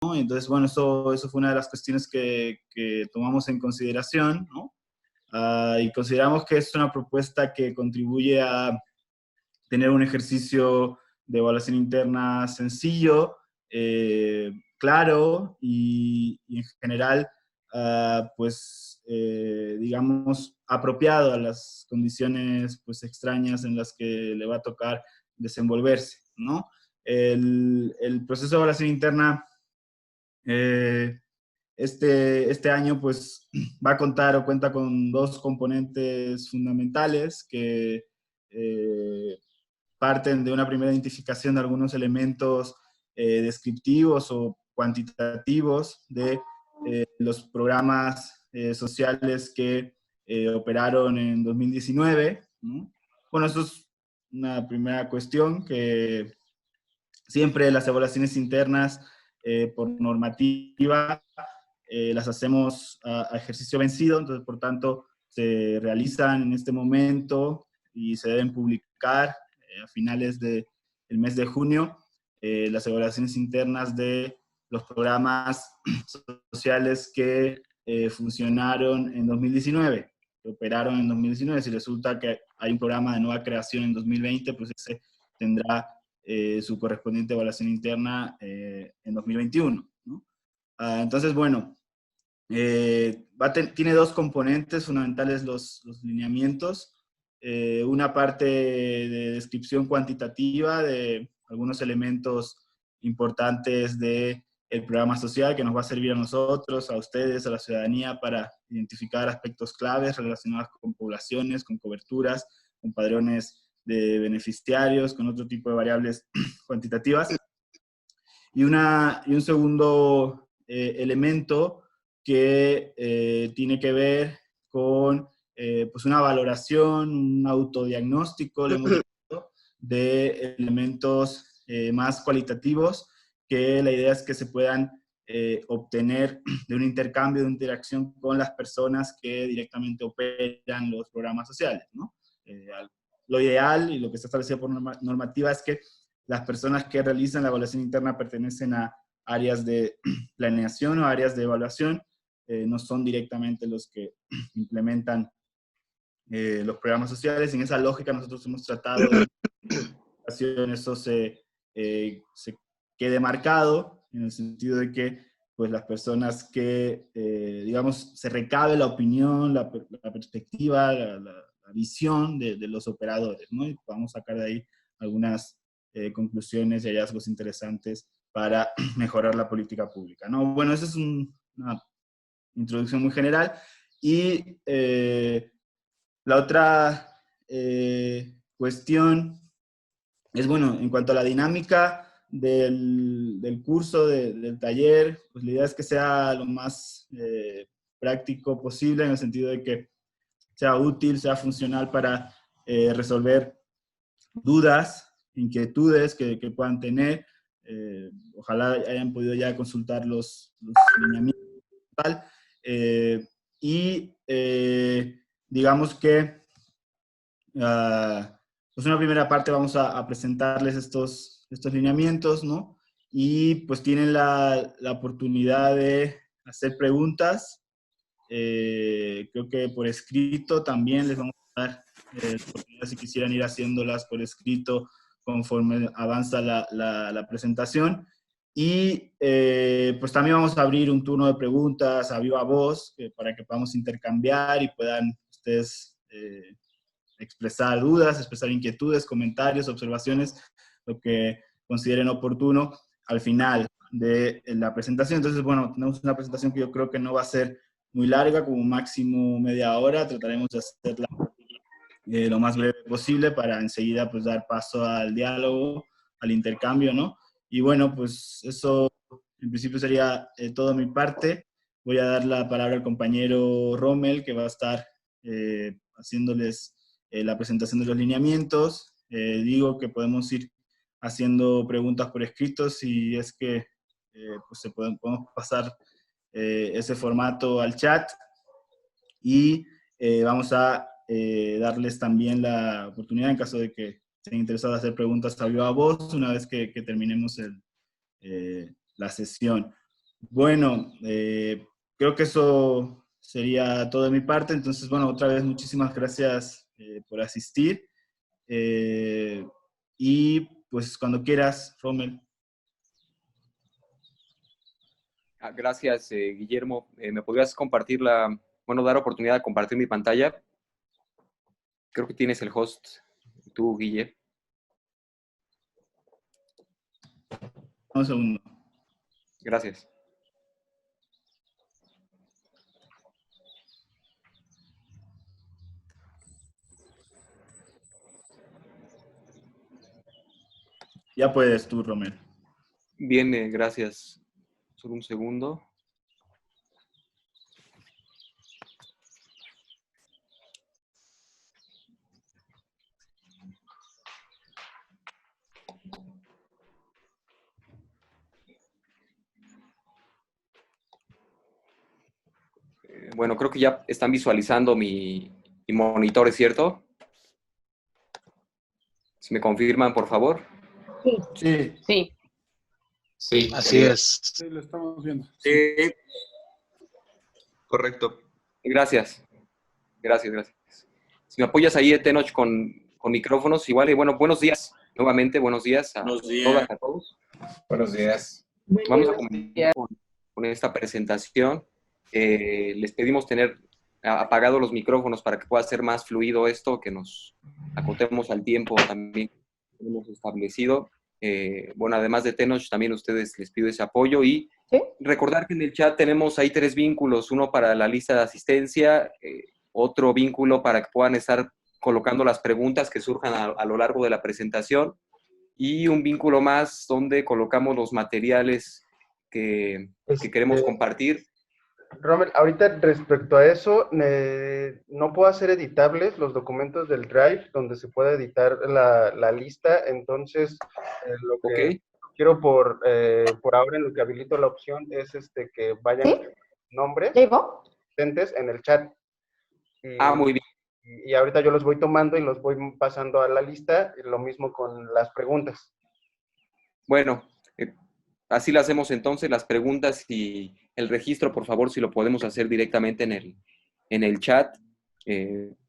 ¿no? Entonces, bueno, eso fue una de las cuestiones que tomamos en consideración, ¿no? Y consideramos que es una propuesta que contribuye a tener un ejercicio de evaluación interna sencillo, claro y en general, pues, digamos, apropiado a las condiciones pues, extrañas en las que le va a tocar desenvolverse, ¿no? El proceso de evaluación interna este año pues va a contar o cuenta con dos componentes fundamentales que parten de una primera identificación de algunos elementos descriptivos o cuantitativos de los programas sociales que operaron en 2019, ¿no? Bueno, eso es una primera cuestión, que siempre las evaluaciones internas por normativa las hacemos a ejercicio vencido, entonces por tanto se realizan en este momento y se deben publicar a finales del mes de junio las evaluaciones internas de los programas sociales que funcionaron en 2019, que operaron en 2019. Si resulta que hay un programa de nueva creación en 2020, pues ese tendrá su correspondiente evaluación interna en 2021, ¿no? Entonces, bueno, tiene dos componentes fundamentales los lineamientos. Una parte de descripción cuantitativa de algunos elementos importantes del programa social que nos va a servir a nosotros, a ustedes, a la ciudadanía, para identificar aspectos claves relacionados con poblaciones, con coberturas, con padrones de beneficiarios, con otro tipo de variables cuantitativas. Y un segundo elemento que tiene que ver con pues una valoración, un autodiagnóstico, le hemos dicho, de elementos más cualitativos, que la idea es que se puedan obtener de un intercambio, de una interacción con las personas que directamente operan los programas sociales, ¿no? Lo ideal y lo que está establecido por normativa es que las personas que realizan la evaluación interna pertenecen a áreas de planeación o áreas de evaluación, no son directamente los que implementan los programas sociales. En esa lógica nosotros hemos tratado de que eso se quede marcado, en el sentido de que pues, las personas que, digamos, se recabe la opinión, la perspectiva, la visión de los operadores, ¿no? Y podamos sacar de ahí algunas conclusiones y hallazgos interesantes para mejorar la política pública, ¿no? Bueno, esa es una introducción muy general. Y la otra cuestión es, bueno, en cuanto a la dinámica del curso, del taller, pues la idea es que sea lo más práctico posible, en el sentido de que sea útil, sea funcional para resolver dudas, inquietudes que puedan tener. Ojalá hayan podido ya consultar los lineamientos y tal. Digamos que pues una primera parte vamos a presentarles estos lineamientos, ¿no? Y pues tienen la oportunidad de hacer preguntas. Creo que por escrito también les vamos a dar si quisieran ir haciéndolas por escrito conforme avanza la presentación. Y pues también vamos a abrir un turno de preguntas a viva voz para que podamos intercambiar y puedan ustedes expresar dudas, expresar inquietudes, comentarios, observaciones, lo que consideren oportuno al final de la presentación. Entonces, bueno, tenemos una presentación que yo creo que no va a ser muy larga, como máximo media hora. Trataremos de hacerla lo más breve posible para enseguida pues dar paso al diálogo, al intercambio, ¿no? Y bueno, pues eso en principio sería todo de mi parte. Voy a dar la palabra al compañero Rommel, que va a estar haciéndoles la presentación de los lineamientos. Digo que podemos ir haciendo preguntas por escrito si es que pues podemos pasar ese formato al chat, y vamos a darles también la oportunidad, en caso de que estén interesados, en hacer preguntas a viva voz una vez que terminemos la sesión. Bueno, creo que eso sería todo de mi parte. Entonces, bueno, otra vez muchísimas gracias por asistir. Eh, y pues cuando quieras, Rommel. Gracias, Guillermo. ¿Me podrías compartir dar oportunidad de compartir mi pantalla? Creo que tienes el host, tú, Guille. Un segundo. Gracias. Ya puedes tú, Rommel. Bien, gracias. Solo un segundo. Bueno, creo que ya están visualizando mi monitor, ¿es cierto? Si me confirman, por favor. Sí. Sí. Sí. Sí, Así es. Sí, lo estamos viendo. Sí. Correcto. Gracias. Gracias. Si me apoyas ahí, Tenoch, con micrófonos, igual. Y bueno, buenos días. Nuevamente, buenos días a todas, a todos. Buenos días. Vamos a comenzar con esta presentación. Les pedimos tener apagados los micrófonos para que pueda ser más fluido esto, que nos acotemos al tiempo también que hemos establecido. Bueno, además de Tenoch, también a ustedes les pido ese apoyo y ¿Sí? recordar que en el chat tenemos ahí 3 vínculos, uno para la lista de asistencia, otro vínculo para que puedan estar colocando las preguntas que surjan a lo largo de la presentación y un vínculo más donde colocamos los materiales que queremos compartir. Rommel, ahorita respecto a eso, no puedo hacer editables los documentos del Drive donde se puede editar la lista, entonces lo que quiero por ahora en lo que habilito la opción es que vayan ¿Sí? nombres ¿Llevo? presentes en el chat. Muy bien. Y ahorita yo los voy tomando y los voy pasando a la lista, y lo mismo con las preguntas. Bueno, así lo hacemos entonces, las preguntas y el registro, por favor, si lo podemos hacer directamente en el chat.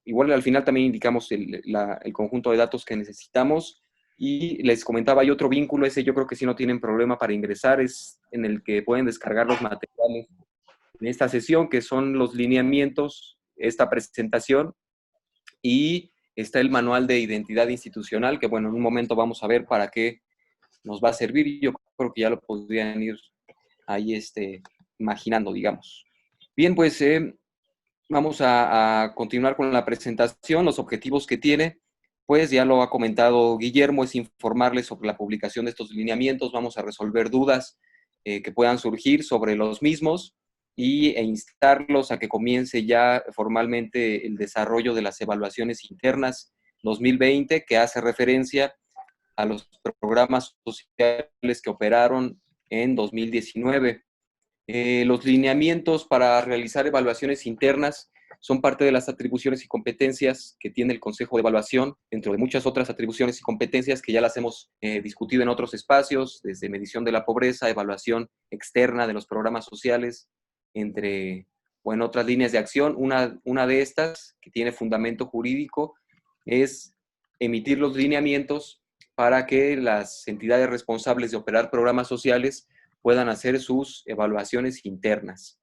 Igual al final también indicamos el conjunto de datos que necesitamos. Y les comentaba, hay otro vínculo, ese yo creo que sí no tienen problema para ingresar, es en el que pueden descargar los materiales en esta sesión, que son los lineamientos, esta presentación, y está el manual de identidad institucional, que bueno, en un momento vamos a ver para qué nos va a servir. Yo creo que ya lo podrían ir ahí imaginando, digamos. Bien, pues vamos a continuar con la presentación. Los objetivos que tiene, pues ya lo ha comentado Guillermo, es informarles sobre la publicación de estos lineamientos. Vamos a resolver dudas que puedan surgir sobre los mismos e instarlos a que comience ya formalmente el desarrollo de las evaluaciones internas 2020, que hace referencia a los programas sociales que operaron en 2019. Los lineamientos para realizar evaluaciones internas son parte de las atribuciones y competencias que tiene el Consejo de Evaluación, dentro de muchas otras atribuciones y competencias que ya las hemos discutido en otros espacios, desde medición de la pobreza, evaluación externa de los programas sociales, o en otras líneas de acción. Una de estas, que tiene fundamento jurídico, es emitir los lineamientos para que las entidades responsables de operar programas sociales puedan hacer sus evaluaciones internas.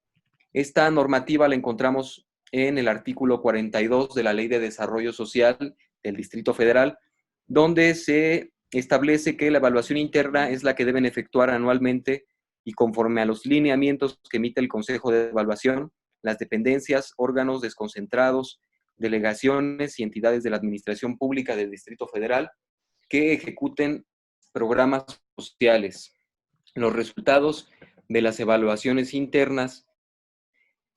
Esta normativa la encontramos en el artículo 42 de la Ley de Desarrollo Social del Distrito Federal, donde se establece que la evaluación interna es la que deben efectuar anualmente y conforme a los lineamientos que emite el Consejo de Evaluación, las dependencias, órganos desconcentrados, delegaciones y entidades de la Administración Pública del Distrito Federal que ejecuten programas sociales. Los resultados de las evaluaciones internas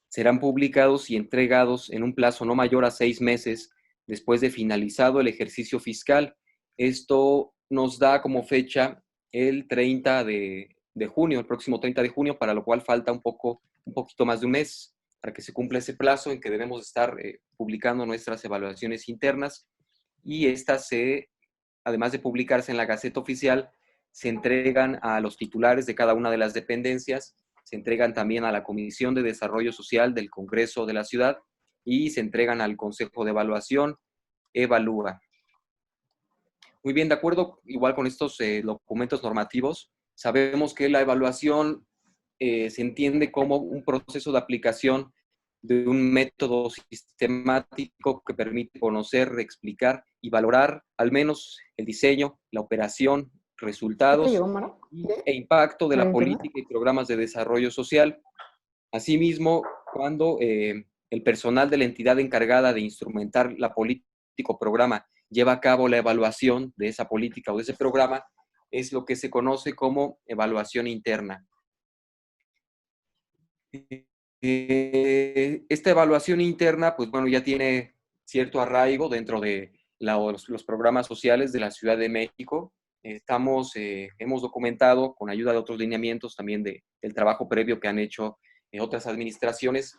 serán publicados y entregados en un plazo no mayor a 6 meses después de finalizado el ejercicio fiscal. Esto nos da como fecha el 30 de junio, el próximo 30 de junio, para lo cual falta un poquito más de un mes para que se cumpla ese plazo en que debemos estar publicando nuestras evaluaciones internas, y estas además de publicarse en la Gaceta Oficial, se entregan a los titulares de cada una de las dependencias se entregan también a la Comisión de Desarrollo Social del Congreso de la Ciudad y se entregan al Consejo de Evaluación, Evalúa. Muy bien, de acuerdo igual con estos documentos normativos, sabemos que la evaluación se entiende como un proceso de aplicación de un método sistemático que permite conocer, explicar y valorar al menos el diseño, la operación, resultados e impacto de la política y programas de desarrollo social. Asimismo, cuando el personal de la entidad encargada de instrumentar la política o programa lleva a cabo la evaluación de esa política o de ese programa, es lo que se conoce como evaluación interna. Esta evaluación interna, pues bueno, ya tiene cierto arraigo dentro de los programas sociales de la Ciudad de México. Hemos documentado con ayuda de otros lineamientos también del trabajo previo que han hecho otras administraciones,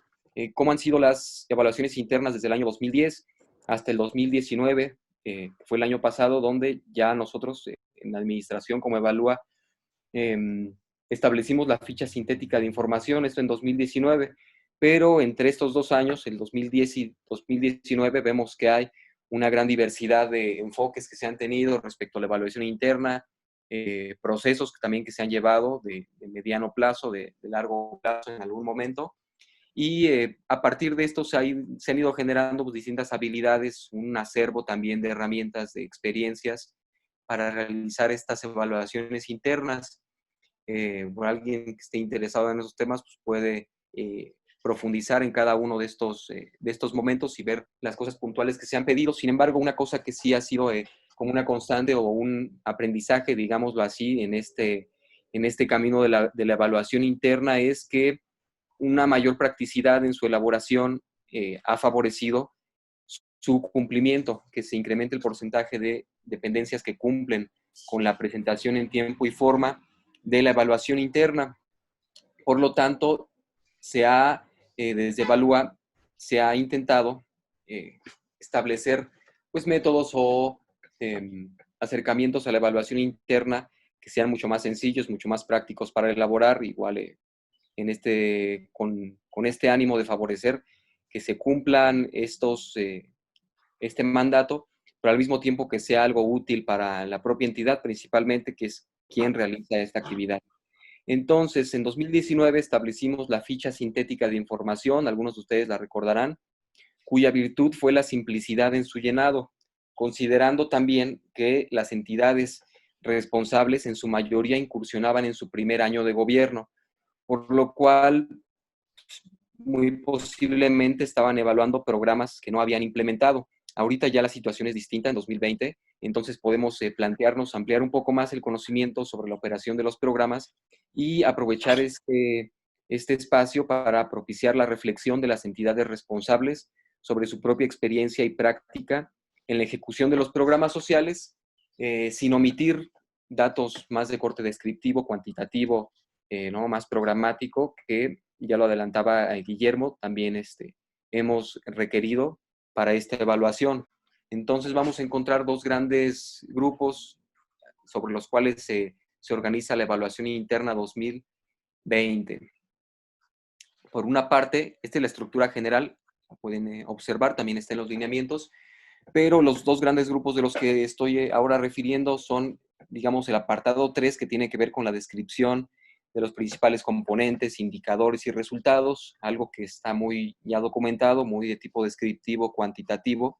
cómo han sido las evaluaciones internas desde el año 2010 hasta el 2019, fue el año pasado, donde ya nosotros en la administración como Evalúa establecimos la ficha sintética de información, esto en 2019, pero entre estos 2 años, el 2010 y 2019, vemos que hay una gran diversidad de enfoques que se han tenido respecto a la evaluación interna, procesos también que se han llevado de mediano plazo, de largo plazo en algún momento, y a partir de esto se han ido generando pues, distintas habilidades, un acervo también de herramientas, de experiencias para realizar estas evaluaciones internas. Por alguien que esté interesado en esos temas, pues puede profundizar en cada uno de estos momentos y ver las cosas puntuales que se han pedido. Sin embargo, una cosa que sí ha sido como una constante o un aprendizaje, digámoslo así, en este camino de la evaluación interna es que una mayor practicidad en su elaboración ha favorecido su cumplimiento, que se incremente el porcentaje de dependencias que cumplen con la presentación en tiempo y forma de la evaluación interna. Por lo tanto, desde Evalúa, se ha intentado establecer pues, métodos o acercamientos a la evaluación interna que sean mucho más sencillos, mucho más prácticos para elaborar, igual con este ánimo de favorecer que se cumplan este mandato, pero al mismo tiempo que sea algo útil para la propia entidad, principalmente, que es quien realiza esta actividad. Entonces, en 2019 establecimos la ficha sintética de información, algunos de ustedes la recordarán, cuya virtud fue la simplicidad en su llenado, considerando también que las entidades responsables en su mayoría incursionaban en su primer año de gobierno, por lo cual muy posiblemente estaban evaluando programas que no habían implementado. Ahorita ya la situación es distinta en 2020, entonces podemos plantearnos ampliar un poco más el conocimiento sobre la operación de los programas y aprovechar este espacio para propiciar la reflexión de las entidades responsables sobre su propia experiencia y práctica en la ejecución de los programas sociales, sin omitir datos más de corte descriptivo, cuantitativo, ¿no? Más programático, que ya lo adelantaba Guillermo, también hemos requerido para esta evaluación. Entonces vamos a encontrar 2 grandes grupos sobre los cuales se organiza la evaluación interna 2020. Por una parte, esta es la estructura general, la pueden observar, también está en los lineamientos, pero los 2 grandes grupos de los que estoy ahora refiriendo son, digamos, el apartado 3, que tiene que ver con la descripción de los principales componentes, indicadores y resultados, algo que está muy ya documentado, muy de tipo descriptivo, cuantitativo.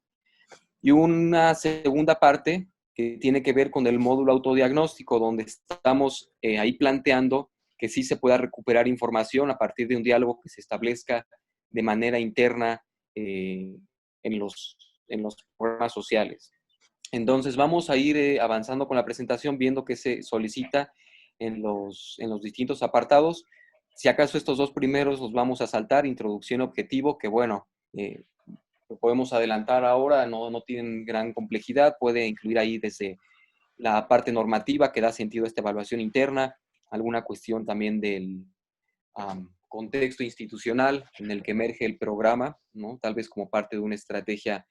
Y una segunda parte que tiene que ver con el módulo autodiagnóstico, donde estamos ahí planteando que sí se pueda recuperar información a partir de un diálogo que se establezca de manera interna en los programas sociales. Entonces vamos a ir avanzando con la presentación, viendo qué se solicita en los distintos apartados. Si acaso estos 2 primeros los vamos a saltar, introducción, objetivo, que bueno, lo podemos adelantar ahora, no tienen gran complejidad, puede incluir ahí desde la parte normativa que da sentido a esta evaluación interna, alguna cuestión también del contexto institucional en el que emerge el programa, ¿no? Tal vez como parte de una estrategia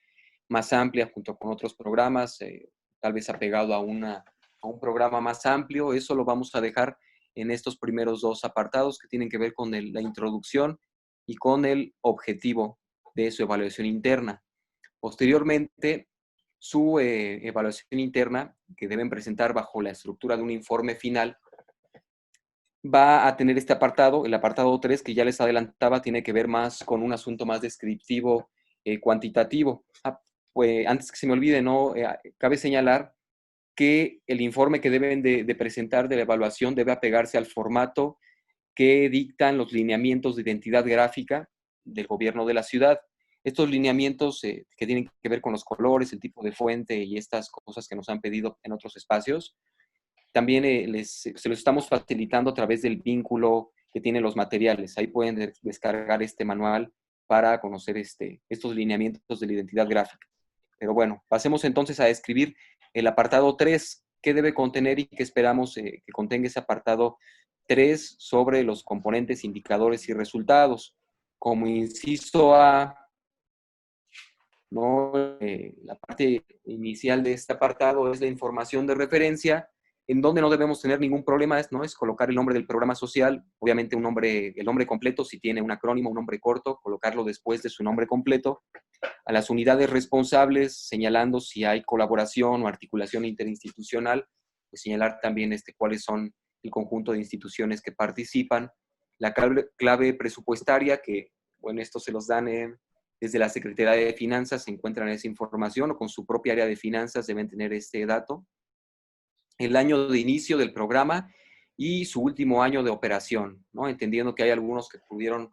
más amplia junto con otros programas, tal vez apegado a un programa más amplio. Eso lo vamos a dejar en estos primeros dos apartados que tienen que ver con la introducción y con el objetivo de su evaluación interna. Posteriormente, su evaluación interna, que deben presentar bajo la estructura de un informe final, va a tener este apartado, el apartado 3, que ya les adelantaba, tiene que ver más con un asunto más descriptivo, cuantitativo. Pues antes que se me olvide, ¿no? Cabe señalar que el informe que deben de presentar de la evaluación debe apegarse al formato que dictan los lineamientos de identidad gráfica del gobierno de la ciudad. Estos lineamientos que tienen que ver con los colores, el tipo de fuente y estas cosas que nos han pedido en otros espacios, también se los estamos facilitando a través del vínculo que tienen los materiales. Ahí pueden descargar este manual para conocer estos lineamientos de la identidad gráfica. Pero bueno, pasemos entonces a escribir el apartado 3, qué debe contener y qué esperamos que contenga ese apartado 3 sobre los componentes, indicadores y resultados. Como inciso A, ¿no? La parte inicial de este apartado es la información de referencia, en donde no debemos tener ningún problema, ¿no? Es colocar el nombre del programa social, obviamente el nombre completo, si tiene un acrónimo, un nombre corto, colocarlo después de su nombre completo, a las unidades responsables, señalando si hay colaboración o articulación interinstitucional, pues señalar también cuáles son el conjunto de instituciones que participan, la clave presupuestaria, que, bueno, esto se los dan desde la Secretaría de Finanzas, se encuentran esa información, o con su propia área de finanzas deben tener este dato, el año de inicio del programa y su último año de operación, ¿no? Entendiendo que hay algunos que pudieron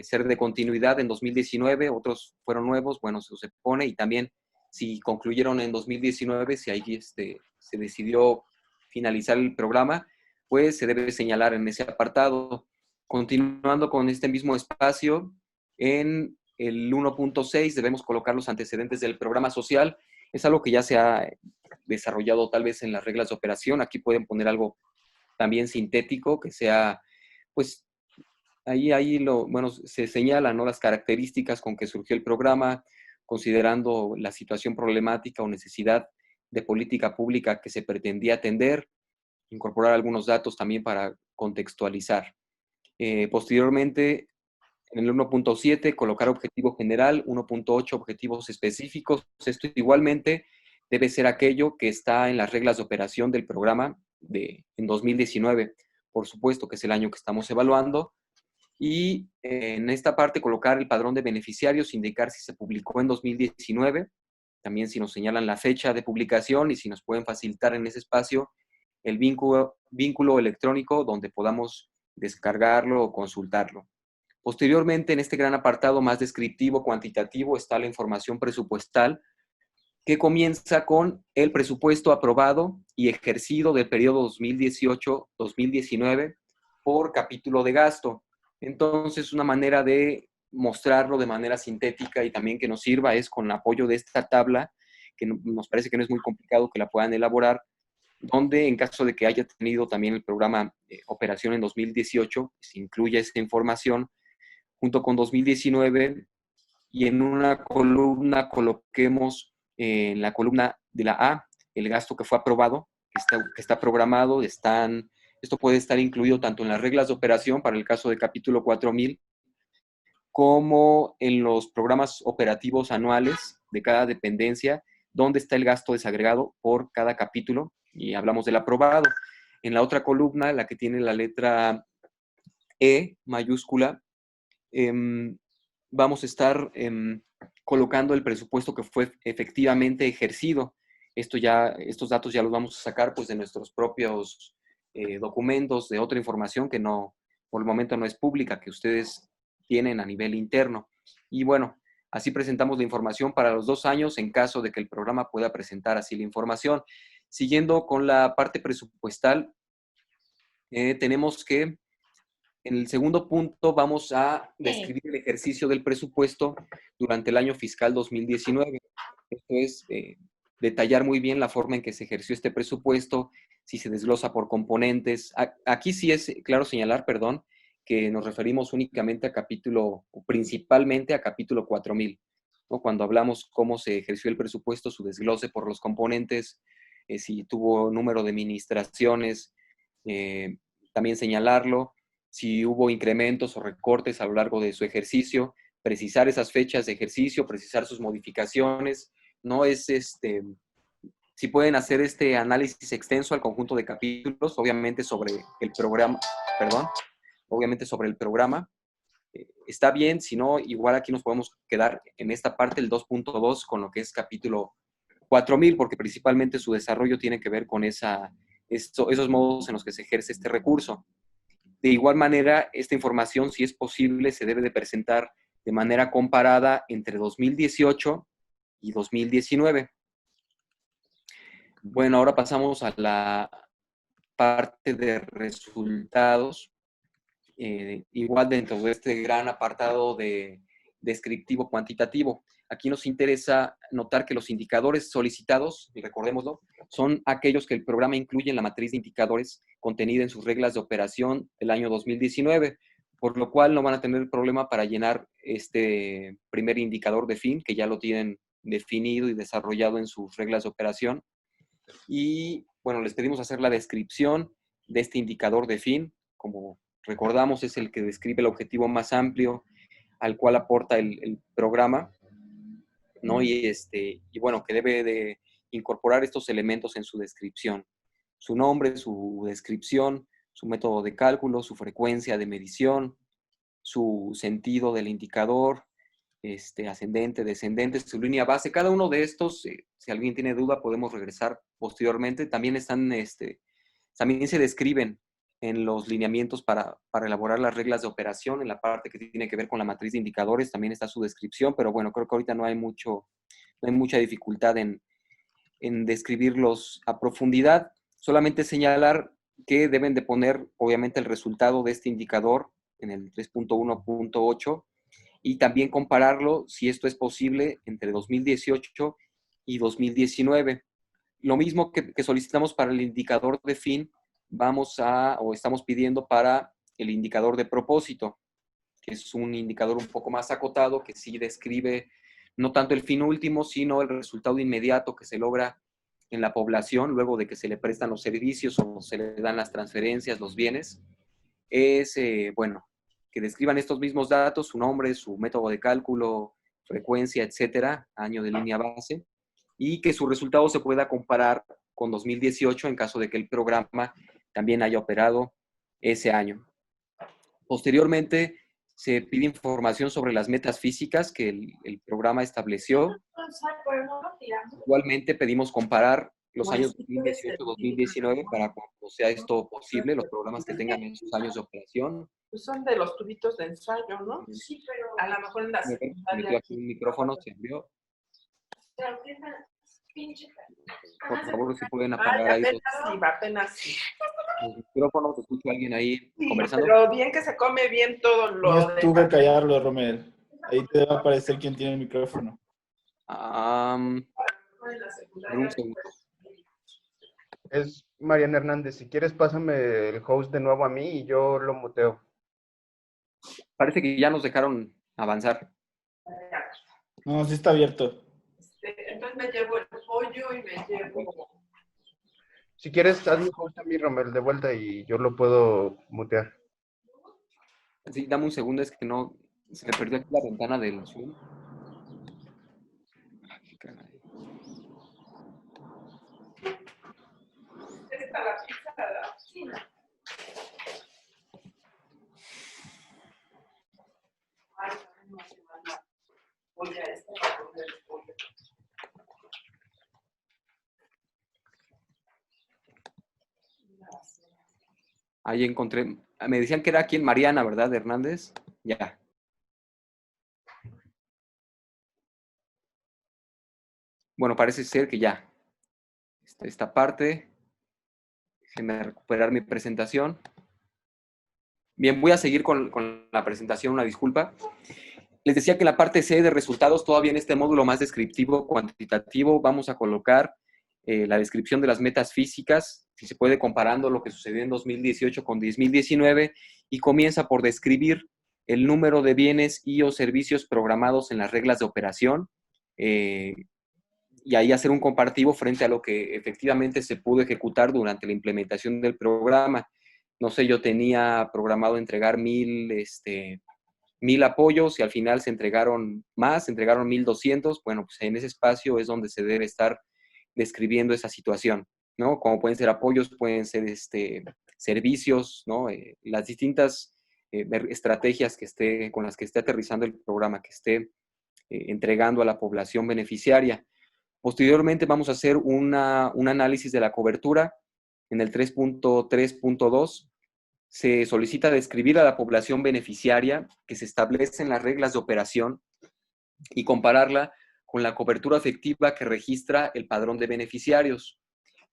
ser de continuidad en 2019, otros fueron nuevos, bueno, se pone, y también si concluyeron en 2019, si ahí se decidió finalizar el programa, pues se debe señalar en ese apartado. Continuando con este mismo espacio, en el 1.6 debemos colocar los antecedentes del programa social. Es algo que ya se ha desarrollado tal vez en las reglas de operación. Aquí pueden poner algo también sintético, que sea, pues, bueno, se señalan, ¿no?, las características con que surgió el programa, considerando la situación problemática o necesidad de política pública que se pretendía atender, incorporar algunos datos también para contextualizar. Posteriormente, en el 1.7, colocar objetivo general, 1.8, objetivos específicos. Esto igualmente debe ser aquello que está en las reglas de operación del programa en 2019, por supuesto que es el año que estamos evaluando. Y en esta parte colocar el padrón de beneficiarios, indicar si se publicó en 2019, también si nos señalan la fecha de publicación y si nos pueden facilitar en ese espacio el vínculo electrónico donde podamos descargarlo o consultarlo. Posteriormente, en este gran apartado más descriptivo, cuantitativo, está la información presupuestal, que comienza con el presupuesto aprobado y ejercido del periodo 2018-2019 por capítulo de gasto. Entonces, una manera de mostrarlo de manera sintética y también que nos sirva es con el apoyo de esta tabla, que nos parece que no es muy complicado que la puedan elaborar, donde en caso de que haya tenido también el programa operación en 2018, se incluya esta información junto con 2019, y en una columna coloquemos en la columna de la A el gasto que fue aprobado, que está programado. Esto puede estar incluido tanto en las reglas de operación para el caso de capítulo 4000, como en los programas operativos anuales de cada dependencia, donde está el gasto desagregado por cada capítulo, y hablamos del aprobado. En la otra columna, la que tiene la letra E mayúscula, vamos a estar colocando el presupuesto que fue efectivamente ejercido. Estos datos ya los vamos a sacar pues de nuestros propios documentos, de otra información que no, por el momento no es pública, que ustedes tienen a nivel interno. Y bueno, así presentamos la información para los 2 años en caso de que el programa pueda presentar así la información. Siguiendo con la parte presupuestal, tenemos que en el segundo punto vamos a describir el ejercicio del presupuesto durante el año fiscal 2019. Esto es detallar muy bien la forma en que se ejerció este presupuesto, si se desglosa por componentes. Aquí sí es claro señalar, perdón, que nos referimos únicamente a capítulo, o principalmente a capítulo 4000, ¿no? Cuando hablamos cómo se ejerció el presupuesto, su desglose por los componentes, si tuvo número de administraciones, también señalarlo, si hubo incrementos o recortes a lo largo de su ejercicio, precisar esas fechas de ejercicio, precisar sus modificaciones, no es si pueden hacer este análisis extenso al conjunto de capítulos, obviamente sobre el programa, está bien, si no, igual aquí nos podemos quedar en esta parte, el 2.2, con lo que es capítulo 4000, porque principalmente su desarrollo tiene que ver con esos modos en los que se ejerce este recurso. De igual manera, esta información, si es posible, se debe de presentar de manera comparada entre 2018 y 2019. Bueno, ahora pasamos a la parte de resultados. Igual dentro de este gran apartado de descriptivo cuantitativo. Aquí nos interesa notar que los indicadores solicitados, y recordémoslo, son aquellos que el programa incluye en la matriz de indicadores contenida en sus reglas de operación del año 2019, por lo cual no van a tener problema para llenar este primer indicador de fin, que ya lo tienen definido y desarrollado en sus reglas de operación. Y bueno, les pedimos hacer la descripción de este indicador de fin. Como recordamos, es el que describe el objetivo más amplio al cual aporta el programa, ¿no? Y bueno, que debe de incorporar estos elementos en su descripción. Su nombre, su descripción, su método de cálculo, su frecuencia de medición, su sentido del indicador, ascendente, descendente, su línea base. Cada uno de estos, si alguien tiene duda, podemos regresar posteriormente. También también se describen en los lineamientos para elaborar las reglas de operación, en la parte que tiene que ver con la matriz de indicadores, también está su descripción, pero bueno, creo que ahorita no hay mucha dificultad en describirlos a profundidad. Solamente señalar que deben de poner, obviamente, el resultado de este indicador en el 3.1.8 y también compararlo, si esto es posible, entre 2018 y 2019. Lo mismo que solicitamos para el indicador de fin, estamos pidiendo para el indicador de propósito, que es un indicador un poco más acotado, que sí describe no tanto el fin último, sino el resultado inmediato que se logra en la población luego de que se le prestan los servicios o se le dan las transferencias, los bienes. Bueno, que describan estos mismos datos, su nombre, su método de cálculo, frecuencia, etcétera, año de línea base, y que su resultado se pueda comparar con 2018 en caso de que el programa también haya operado ese año. Posteriormente, se pide información sobre las metas físicas que el programa estableció. Igualmente, pedimos comparar los años 2018-2019 para cuando sea esto posible, los programas que tengan en sus años de operación. Pues son de los tubitos de ensayo, ¿no? Sí, pero a lo mejor en la secundaria. Aquí un micrófono se abrió. Por favor, si pueden apagar ahí apenas sí. los micrófonos. ¿Escucha alguien ahí Sí, conversando? pero bien que se come bien todo lo Tienes tú que callarlo, Romel. Ahí te va a aparecer quién tiene el micrófono. Un segundo. Es Mariana Hernández. Si quieres, pásame el host de nuevo a mí y yo lo muteo. Parece que ya nos dejaron avanzar. No, sí está abierto. Entonces me llevo el pollo y me llevo... Si quieres, hazme host a mí, Romel, de vuelta y yo lo puedo mutear. Sí, dame un segundo, es que no... Se me perdió aquí la ventana del Zoom. Ay, caray. ¿Está la pizza? Sí. Ay, no se manda. Oye, esta para comer el pollo. Ahí encontré, me decían que era aquí en Mariana, ¿verdad, Hernández? Ya. Bueno, parece ser que ya. Esta parte. Déjenme recuperar mi presentación. Bien, voy a seguir con la presentación, una disculpa. Les decía que en la parte C de resultados, todavía en este módulo más descriptivo, cuantitativo, vamos a colocar la descripción de las metas físicas, si se puede comparando lo que sucedió en 2018 con 2019, y comienza por describir el número de bienes y o servicios programados en las reglas de operación, y ahí hacer un comparativo frente a lo que efectivamente se pudo ejecutar durante la implementación del programa. no sé, yo tenía programado entregar 1000 apoyos y al final se entregaron más, se entregaron 1200, bueno, pues en ese espacio es donde se debe estar describiendo esa situación, ¿no? Como pueden ser apoyos, pueden ser servicios, ¿no? Las distintas estrategias con las que esté aterrizando el programa, que esté entregando a la población beneficiaria. Posteriormente vamos a hacer un análisis de la cobertura. En el 3.3.2 se solicita describir a la población beneficiaria que se establecen las reglas de operación y compararla con la cobertura efectiva que registra el padrón de beneficiarios.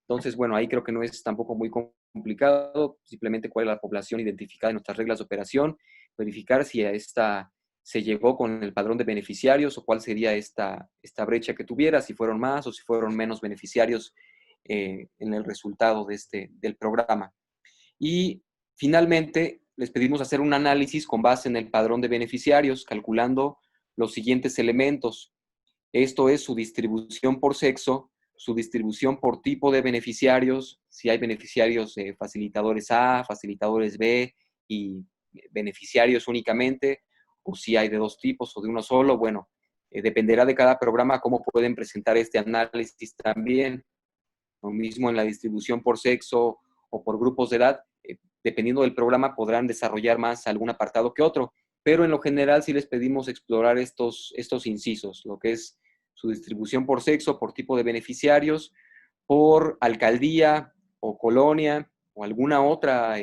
Entonces, bueno, ahí creo que no es tampoco muy complicado, simplemente cuál es la población identificada en nuestras reglas de operación, verificar si a esta se llegó con el padrón de beneficiarios o cuál sería esta brecha que tuviera, si fueron más o si fueron menos beneficiarios en el resultado del programa. Y finalmente, les pedimos hacer un análisis con base en el padrón de beneficiarios, calculando los siguientes elementos. Esto es su distribución por sexo, su distribución por tipo de beneficiarios, si hay beneficiarios facilitadores A, facilitadores B y beneficiarios únicamente, o si hay de dos tipos o de uno solo. Bueno, dependerá de cada programa cómo pueden presentar este análisis también. Lo mismo en la distribución por sexo o por grupos de edad, dependiendo del programa podrán desarrollar más algún apartado que otro, pero en lo general sí les pedimos explorar estos incisos, lo que es su distribución por sexo, por tipo de beneficiarios, por alcaldía o colonia o alguna otra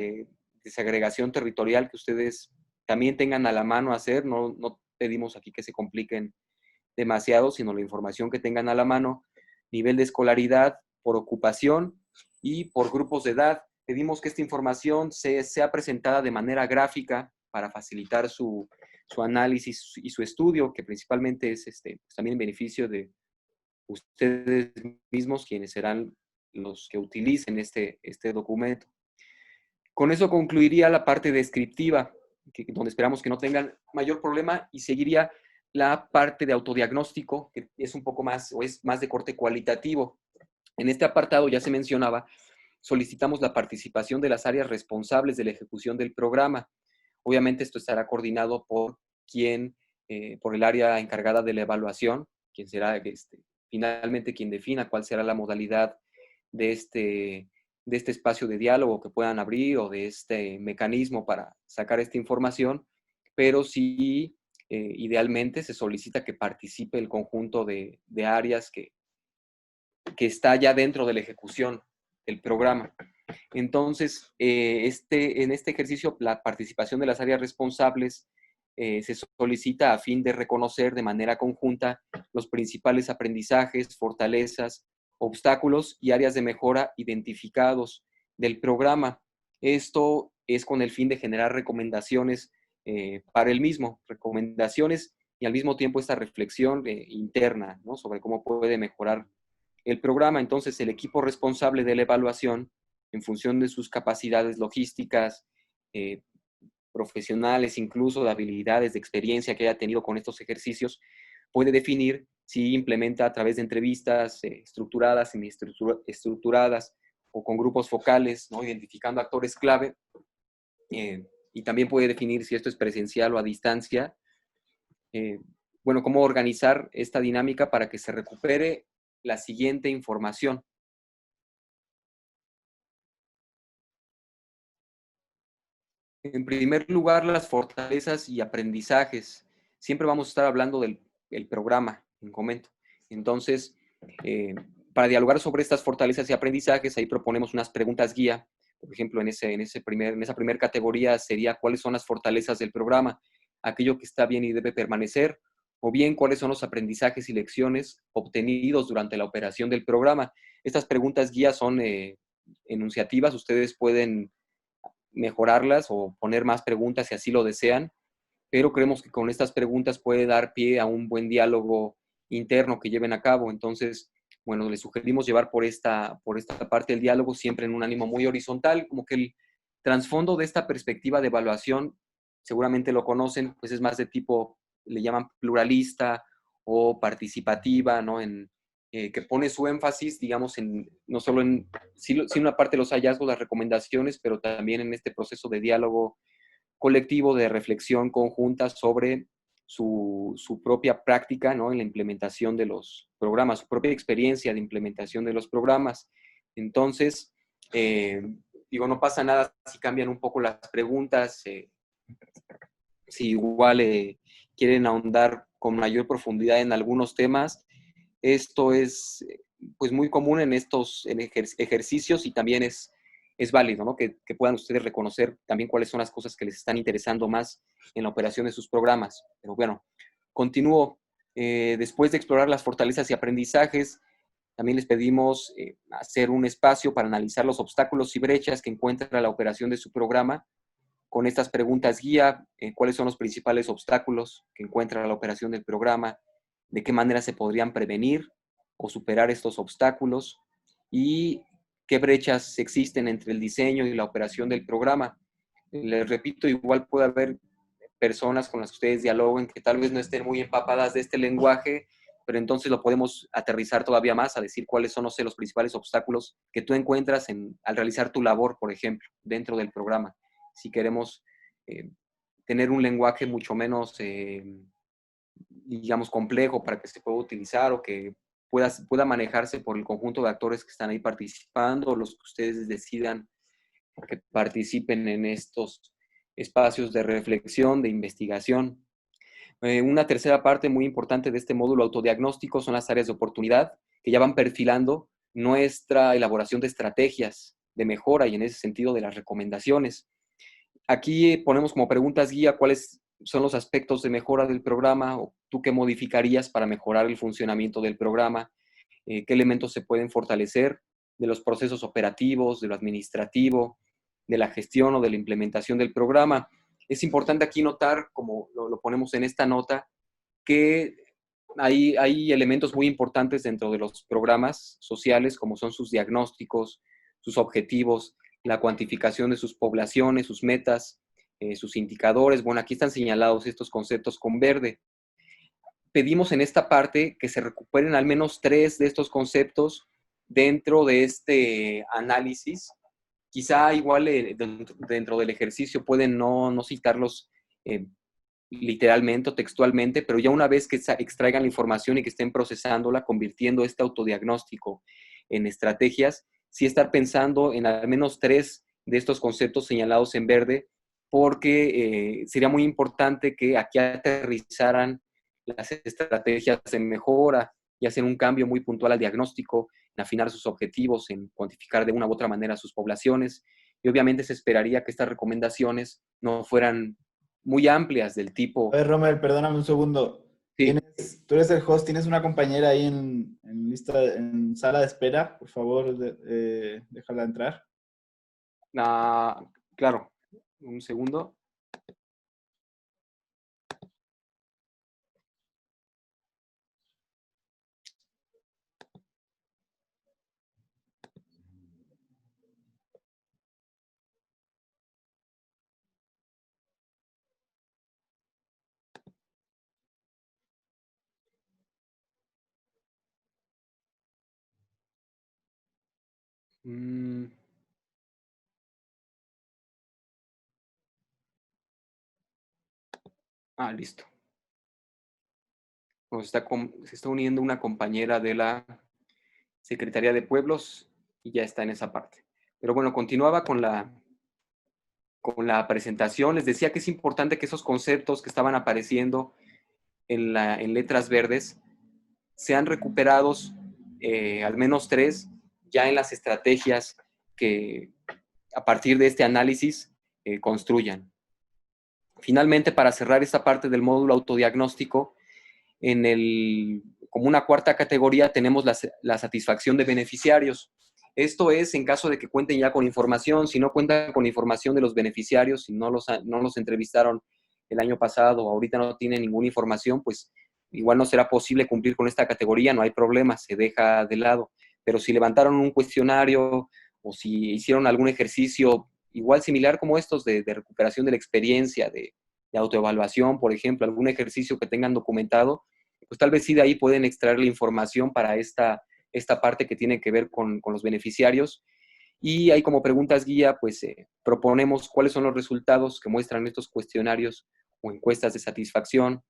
desagregación territorial que ustedes también tengan a la mano hacer. No pedimos aquí que se compliquen demasiado, sino la información que tengan a la mano, nivel de escolaridad, por ocupación y por grupos de edad. Pedimos que esta información sea presentada de manera gráfica para facilitar su análisis y su estudio, que principalmente es pues también en beneficio de ustedes mismos, quienes serán los que utilicen este documento. Con eso concluiría la parte descriptiva, donde esperamos que no tengan mayor problema, y seguiría la parte de autodiagnóstico, que es un poco más, o es más de corte cualitativo. En este apartado, ya se mencionaba, solicitamos la participación de las áreas responsables de la ejecución del programa. Obviamente esto estará coordinado por por el área encargada de la evaluación, quien será finalmente quien defina cuál será la modalidad de este espacio de diálogo que puedan abrir o de este mecanismo para sacar esta información, pero sí, idealmente se solicita que participe el conjunto de áreas que está ya dentro de la ejecución del programa. Entonces, en este ejercicio, la participación de las áreas responsables se solicita a fin de reconocer de manera conjunta los principales aprendizajes, fortalezas, obstáculos y áreas de mejora identificados del programa. Esto es con el fin de generar recomendaciones para el mismo, recomendaciones y al mismo tiempo esta reflexión interna, ¿no?, sobre cómo puede mejorar el programa. Entonces, el equipo responsable de la evaluación, en función de sus capacidades logísticas, profesionales, incluso de habilidades, de experiencia que haya tenido con estos ejercicios, puede definir si implementa a través de entrevistas estructuradas, semiestructuradas o con grupos focales, ¿no?, identificando actores clave, y también puede definir si esto es presencial o a distancia. Bueno, cómo organizar esta dinámica para que se recupere la siguiente información. En primer lugar, las fortalezas y aprendizajes. Siempre vamos a estar hablando del programa, en comento. Entonces, para dialogar sobre estas fortalezas y aprendizajes, ahí proponemos unas preguntas guía. Por ejemplo, en esa primera categoría sería cuáles son las fortalezas del programa, aquello que está bien y debe permanecer, o bien cuáles son los aprendizajes y lecciones obtenidos durante la operación del programa. Estas preguntas guía son enunciativas, ustedes pueden mejorarlas o poner más preguntas si así lo desean, pero creemos que con estas preguntas puede dar pie a un buen diálogo interno que lleven a cabo. Entonces, bueno, les sugerimos llevar por esta parte del diálogo siempre en un ánimo muy horizontal, como que el trasfondo de esta perspectiva de evaluación, seguramente lo conocen, pues es más de tipo, le llaman pluralista o participativa, ¿no?, en que pone su énfasis, digamos, no solo en, sí una parte de los hallazgos, las recomendaciones, pero también en este proceso de diálogo colectivo, de reflexión conjunta sobre su propia práctica, ¿no?, en la implementación de los programas, su propia experiencia de implementación de los programas. Entonces, digo, no pasa nada si cambian un poco las preguntas, si igual quieren ahondar con mayor profundidad en algunos temas. Esto es pues muy común en estos ejercicios y también es válido, ¿no?, que puedan ustedes reconocer también cuáles son las cosas que les están interesando más en la operación de sus programas. Pero bueno, continúo. Después de explorar las fortalezas y aprendizajes, también les pedimos hacer un espacio para analizar los obstáculos y brechas que encuentra la operación de su programa. Con estas preguntas guía, cuáles son los principales obstáculos que encuentra la operación del programa, de qué manera se podrían prevenir o superar estos obstáculos y qué brechas existen entre el diseño y la operación del programa. Les repito, igual puede haber personas con las que ustedes dialoguen que tal vez no estén muy empapadas de este lenguaje, pero entonces lo podemos aterrizar todavía más a decir cuáles son, no sé, los principales obstáculos que tú encuentras al realizar tu labor, por ejemplo, dentro del programa. Si queremos tener un lenguaje mucho menos, digamos, complejo para que se pueda utilizar o que pueda manejarse por el conjunto de actores que están ahí participando, o los que ustedes decidan que participen en estos espacios de reflexión, de investigación. Una tercera parte muy importante de este módulo autodiagnóstico son las áreas de oportunidad que ya van perfilando nuestra elaboración de estrategias de mejora y en ese sentido de las recomendaciones. Aquí ponemos como preguntas guía cuáles son los aspectos de mejora del programa o tú qué modificarías para mejorar el funcionamiento del programa, qué elementos se pueden fortalecer de los procesos operativos, de lo administrativo, de la gestión o de la implementación del programa. Es importante aquí notar, como lo ponemos en esta nota, que hay elementos muy importantes dentro de los programas sociales, como son sus diagnósticos, sus objetivos, la cuantificación de sus poblaciones, sus metas, sus indicadores. Bueno, aquí están señalados estos conceptos con verde. Pedimos en esta parte que se recuperen al menos 3 de estos conceptos dentro de este análisis. Quizá igual dentro del ejercicio pueden no citarlos literalmente o textualmente, pero ya una vez que extraigan la información y que estén procesándola, convirtiendo este autodiagnóstico en estrategias, sí estar pensando en al menos 3 de estos conceptos señalados en verde, porque sería muy importante que aquí aterrizaran las estrategias de mejora y hacer un cambio muy puntual al diagnóstico, en afinar sus objetivos, en cuantificar de una u otra manera sus poblaciones. Y obviamente se esperaría que estas recomendaciones no fueran muy amplias del tipo... A ver, Romer, perdóname un segundo. Sí. Tú eres el host, ¿tienes una compañera ahí en sala de espera? Por favor, déjala entrar. Claro, un segundo. Listo. Se está uniendo una compañera de la Secretaría de Pueblos y ya está en esa parte. Pero bueno, continuaba con la presentación. Les decía que es importante que esos conceptos que estaban apareciendo en letras verdes sean recuperados, al menos 3, ya en las estrategias que a partir de este análisis construyan. Finalmente, para cerrar esta parte del módulo autodiagnóstico, como una cuarta categoría tenemos la satisfacción de beneficiarios. Esto es en caso de que cuenten ya con información. Si no cuentan con información de los beneficiarios, si no los entrevistaron el año pasado o ahorita no tienen ninguna información, pues igual no será posible cumplir con esta categoría, no hay problema, se deja de lado. Pero si levantaron un cuestionario o si hicieron algún ejercicio igual similar como estos de recuperación de la experiencia, de autoevaluación, por ejemplo, algún ejercicio que tengan documentado, pues tal vez sí de ahí pueden extraer la información para esta esta parte que tiene que ver con los beneficiarios. Y ahí como preguntas guía, pues proponemos cuáles son los resultados que muestran estos cuestionarios o encuestas de satisfacción,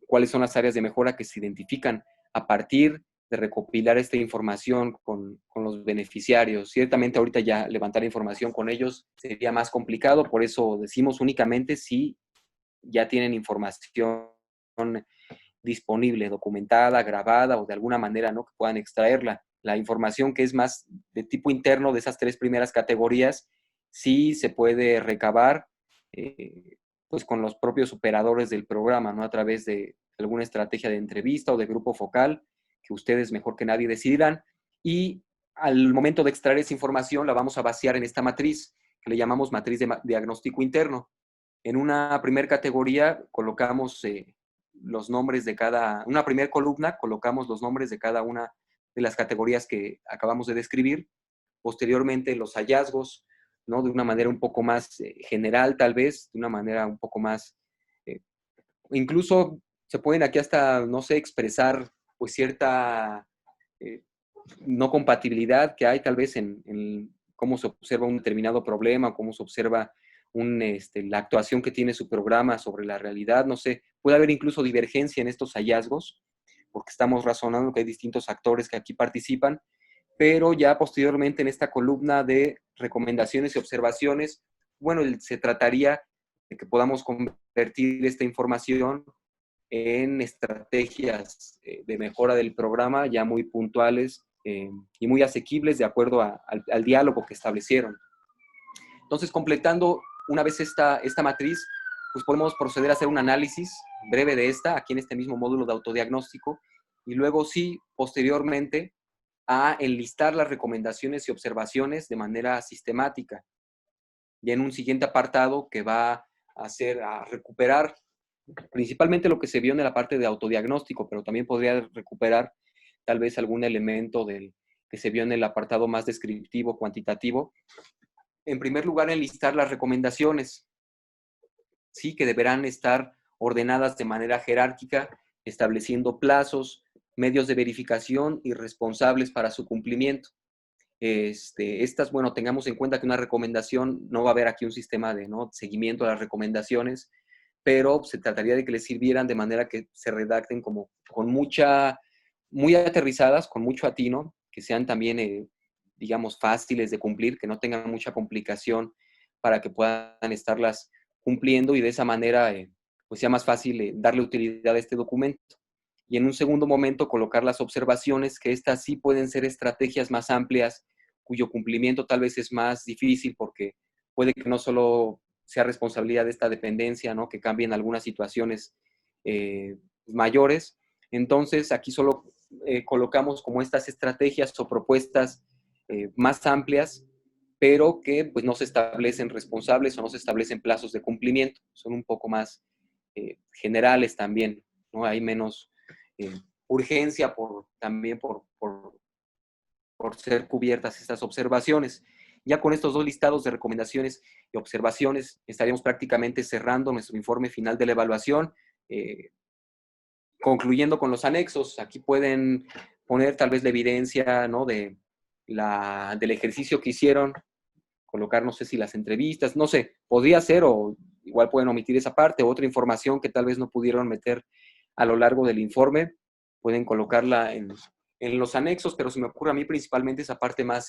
cuáles son las áreas de mejora que se identifican a partir de recopilar esta información con los beneficiarios. Ciertamente ahorita ya levantar información con ellos sería más complicado, por eso decimos únicamente si ya tienen información disponible, documentada, grabada o de alguna manera, ¿no?, que puedan extraerla. La información que es más de tipo interno de esas 3 primeras categorías sí se puede recabar pues con los propios operadores del programa, ¿no?, a través de alguna estrategia de entrevista o de grupo focal que ustedes mejor que nadie decidirán, y al momento de extraer esa información la vamos a vaciar en esta matriz que le llamamos matriz de diagnóstico interno. En una primera categoría colocamos los nombres de una primera columna, colocamos los nombres de cada una de las categorías que acabamos de describir. Posteriormente, los hallazgos, ¿no?, de una manera un poco más general, tal vez, de una manera un poco más, incluso se pueden aquí hasta, no sé, expresar pues cierta no compatibilidad que hay tal vez en cómo se observa un determinado problema, cómo se observa la actuación que tiene su programa sobre la realidad, no sé, puede haber incluso divergencia en estos hallazgos, porque estamos razonando que hay distintos actores que aquí participan, pero ya posteriormente en esta columna de recomendaciones y observaciones, bueno, se trataría de que podamos convertir esta información en estrategias de mejora del programa ya muy puntuales y muy asequibles de acuerdo al diálogo que establecieron. Entonces, completando una vez esta matriz, pues podemos proceder a hacer un análisis breve de esta, aquí en este mismo módulo de autodiagnóstico, y luego sí, posteriormente, a enlistar las recomendaciones y observaciones de manera sistemática. Y en un siguiente apartado que va a recuperar principalmente lo que se vio en la parte de autodiagnóstico, pero también podría recuperar tal vez algún elemento que se vio en el apartado más descriptivo, cuantitativo. En primer lugar, enlistar las recomendaciones, sí, que deberán estar ordenadas de manera jerárquica, estableciendo plazos, medios de verificación y responsables para su cumplimiento. Bueno, tengamos en cuenta que una recomendación, no va a haber aquí un sistema de seguimiento a las recomendaciones, pero se trataría de que les sirvieran de manera que se redacten como muy aterrizadas, con mucho atino, que sean también, digamos, fáciles de cumplir, que no tengan mucha complicación para que puedan estarlas cumpliendo y de esa manera pues sea más fácil darle utilidad a este documento. Y en un segundo momento colocar las observaciones, que estas sí pueden ser estrategias más amplias, cuyo cumplimiento tal vez es más difícil porque puede que no solo sea responsabilidad de esta dependencia, ¿no?, que cambien algunas situaciones mayores. Entonces, aquí solo colocamos como estas estrategias o propuestas más amplias, pero que pues no se establecen responsables o no se establecen plazos de cumplimiento. Son un poco más generales también, ¿no? Hay menos urgencia también por ser cubiertas estas observaciones. Ya con estos 2 listados de recomendaciones y observaciones estaríamos prácticamente cerrando nuestro informe final de la evaluación, concluyendo con los anexos. Aquí pueden poner tal vez la evidencia, ¿no?, del ejercicio que hicieron, colocar, no sé si las entrevistas, no sé, podría ser, o igual pueden omitir esa parte, otra información que tal vez no pudieron meter a lo largo del informe, pueden colocarla en los anexos, pero se me ocurre a mí principalmente esa parte más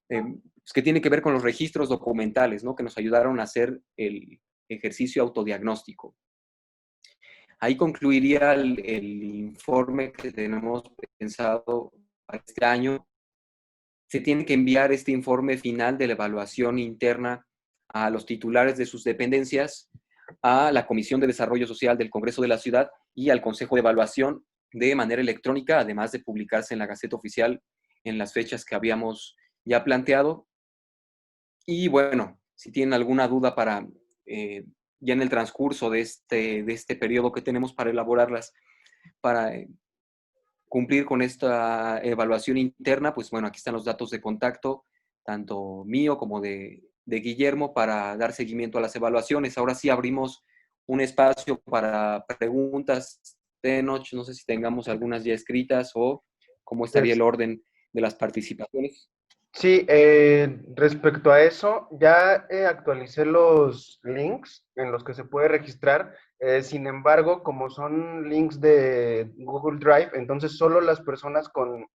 pues que tiene que ver con los registros documentales, ¿no?, que nos ayudaron a hacer el ejercicio autodiagnóstico. Ahí concluiría el informe que tenemos pensado para este año. Se tiene que enviar este informe final de la evaluación interna a los titulares de sus dependencias, a la Comisión de Desarrollo Social del Congreso de la Ciudad y al Consejo de Evaluación de manera electrónica, además de publicarse en la Gaceta Oficial en las fechas que habíamos ya planteado. Y bueno, si tienen alguna duda para ya en el transcurso de este periodo que tenemos para elaborarlas, para cumplir con esta evaluación interna, pues bueno, aquí están los datos de contacto, tanto mío como de Guillermo, para dar seguimiento a las evaluaciones. Ahora sí abrimos un espacio para preguntas de noche, no sé si tengamos algunas ya escritas o cómo estaría el orden de las participaciones. Sí, respecto a eso, ya actualicé los links en los que se puede registrar. Sin embargo, como son links de Google Drive, entonces solo las personas con,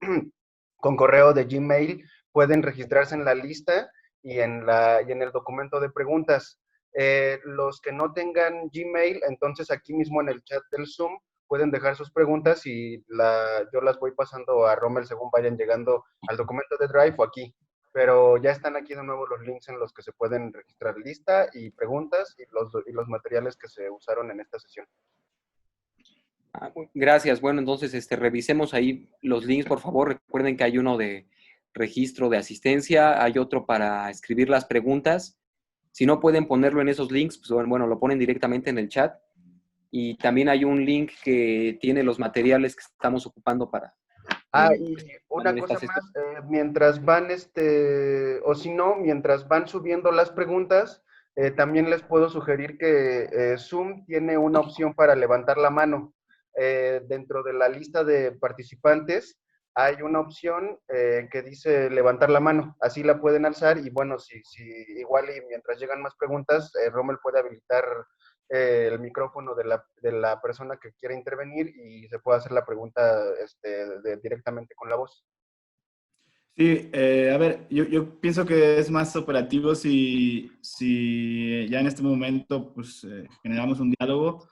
con correo de Gmail pueden registrarse en la lista y en el documento de preguntas. Los que no tengan Gmail, entonces aquí mismo en el chat del Zoom pueden dejar sus preguntas y yo las voy pasando a Rommel según vayan llegando al documento de Drive o aquí. Pero ya están aquí de nuevo los links en los que se pueden registrar lista y preguntas y los materiales que se usaron en esta sesión. Gracias. Bueno, entonces revisemos ahí los links, por favor. Recuerden que hay uno de registro de asistencia, hay otro para escribir las preguntas. Si no pueden ponerlo en esos links, pues bueno, lo ponen directamente en el chat. Y también hay un link que tiene los materiales que estamos ocupando para... y una cosa más, mientras van, o si no, mientras van subiendo las preguntas, también les puedo sugerir que Zoom tiene una opción para levantar la mano. Dentro de la lista de participantes hay una opción que dice levantar la mano. Así la pueden alzar y bueno, si igual y mientras llegan más preguntas, Rommel puede habilitar el micrófono de la persona que quiera intervenir y se puede hacer la pregunta directamente con la voz. Sí, a ver, yo pienso que es más operativo si ya en este momento pues, generamos un diálogo.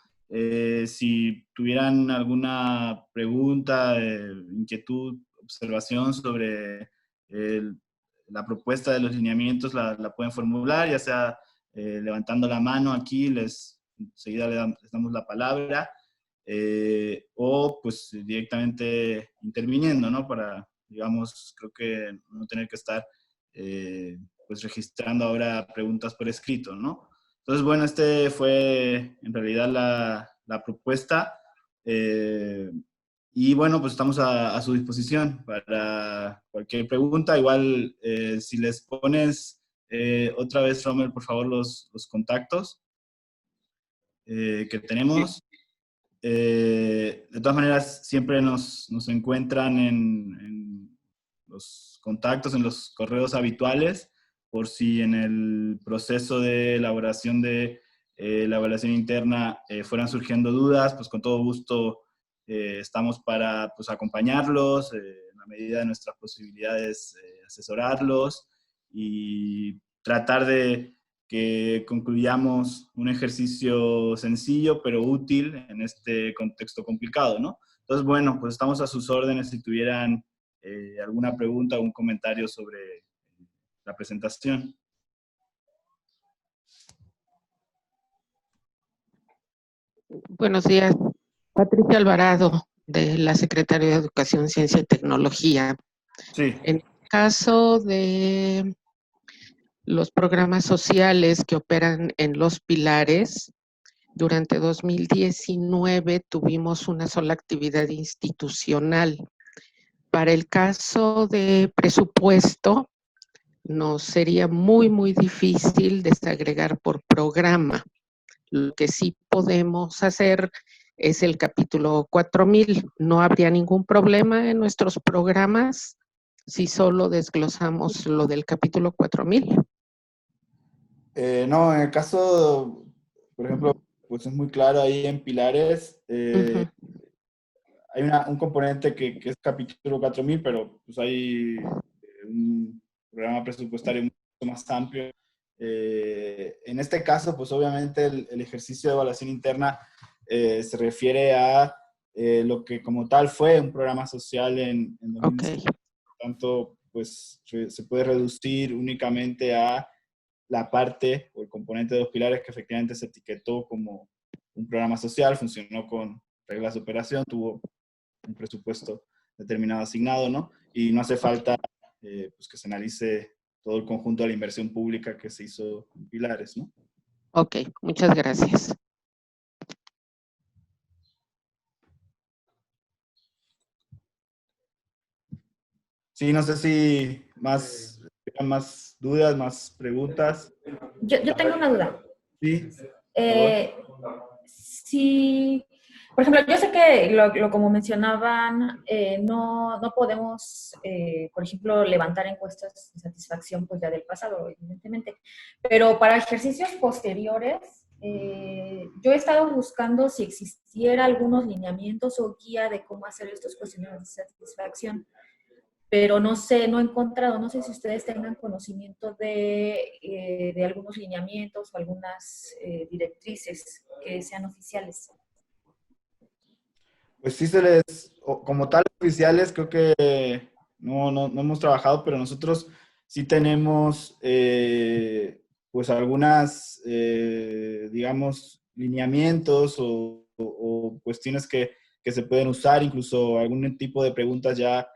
Si tuvieran alguna pregunta, inquietud, observación sobre la propuesta de los lineamientos, la pueden formular, ya sea levantando la mano aquí, enseguida les damos la palabra, o pues directamente interviniendo, ¿no? Para, digamos, creo que no tener que estar pues registrando ahora preguntas por escrito, ¿no? Entonces, bueno, fue en realidad la propuesta. Y bueno, pues estamos a su disposición para cualquier pregunta. Igual, si les pones otra vez, Rommel, por favor, los contactos que tenemos. De todas maneras, siempre nos encuentran en los contactos, en los correos habituales, por si en el proceso de elaboración de la evaluación interna fueran surgiendo dudas, pues con todo gusto estamos para pues, acompañarlos, en la medida de nuestras posibilidades, asesorarlos y tratar de que concluyamos un ejercicio sencillo pero útil en este contexto complicado, ¿no? Entonces, bueno, pues estamos a sus órdenes si tuvieran alguna pregunta o un comentario sobre la presentación. Buenos días. Patricia Alvarado, de la Secretaría de Educación, Ciencia y Tecnología. Sí. En el caso de los programas sociales que operan en los pilares, durante 2019 tuvimos una sola actividad institucional. Para el caso de presupuesto, nos sería muy, muy difícil desagregar por programa. Lo que sí podemos hacer es el capítulo 4000. No habría ningún problema en nuestros programas si solo desglosamos lo del capítulo 4000. No, en el caso, por ejemplo, pues es muy claro ahí en Pilares, hay un componente que es capítulo 4000, pero pues hay un programa presupuestario mucho más amplio. En este caso, pues obviamente el ejercicio de evaluación interna se refiere a lo que como tal fue un programa social en 2017. Okay. Por tanto, pues se puede reducir únicamente a la parte o el componente de los pilares que efectivamente se etiquetó como un programa social, funcionó con reglas de operación, tuvo un presupuesto determinado asignado, ¿no? Y no hace falta pues que se analice todo el conjunto de la inversión pública que se hizo en pilares, ¿no? Ok, muchas gracias. Sí, no sé si más dudas, más preguntas. Yo tengo una duda. Sí. Si Por ejemplo, yo sé que, como mencionaban, no podemos, por ejemplo, levantar encuestas de satisfacción pues ya del pasado, evidentemente, pero para ejercicios posteriores, yo he estado buscando si existiera algunos lineamientos o guía de cómo hacer estos cuestionarios de satisfacción, pero no sé, no he encontrado, no sé si ustedes tengan conocimiento de algunos lineamientos o algunas directrices que sean oficiales. Pues sí como tal oficiales, creo que no hemos trabajado, pero nosotros sí tenemos pues algunas, digamos, lineamientos o cuestiones que se pueden usar, incluso algún tipo de preguntas ya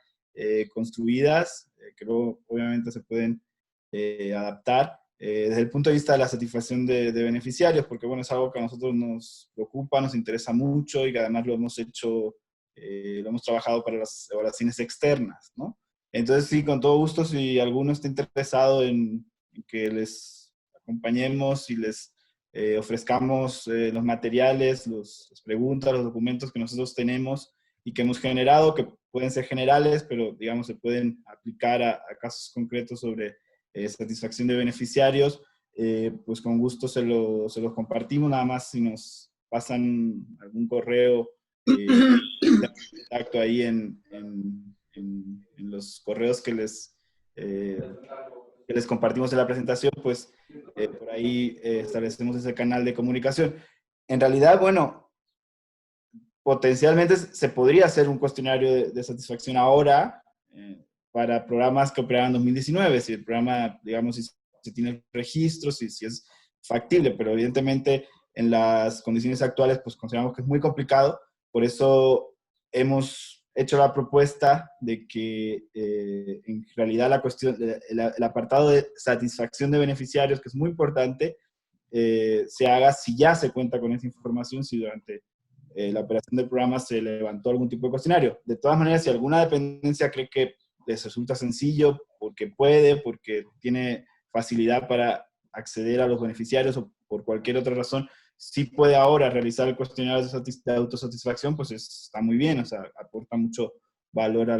construidas, que luego obviamente se pueden adaptar. Desde el punto de vista de la satisfacción de beneficiarios, porque bueno, es algo que a nosotros nos preocupa, nos interesa mucho y que además lo hemos hecho, lo hemos trabajado para las evaluaciones externas, ¿no? Entonces sí, con todo gusto, si alguno está interesado en que les acompañemos y les ofrezcamos los materiales, las preguntas, los documentos que nosotros tenemos y que hemos generado, que pueden ser generales, pero digamos se pueden aplicar a casos concretos sobre satisfacción de beneficiarios, pues con gusto se los compartimos, nada más si nos pasan algún correo, contacto ahí en los correos que les compartimos en la presentación, pues por ahí establecemos ese canal de comunicación. En realidad, bueno, potencialmente se podría hacer un cuestionario de satisfacción ahora, para programas que operaban en 2019, si el programa, digamos, si se tiene el registro, si es factible, pero evidentemente en las condiciones actuales, pues consideramos que es muy complicado, por eso hemos hecho la propuesta de que en realidad la cuestión, el apartado de satisfacción de beneficiarios, que es muy importante, se haga si ya se cuenta con esa información, si durante la operación del programa se levantó algún tipo de cuestionario. De todas maneras, si alguna dependencia cree que les resulta sencillo, porque puede, porque tiene facilidad para acceder a los beneficiarios o por cualquier otra razón, sí puede ahora realizar el cuestionario de autosatisfacción, pues está muy bien, o sea, aporta mucho valor a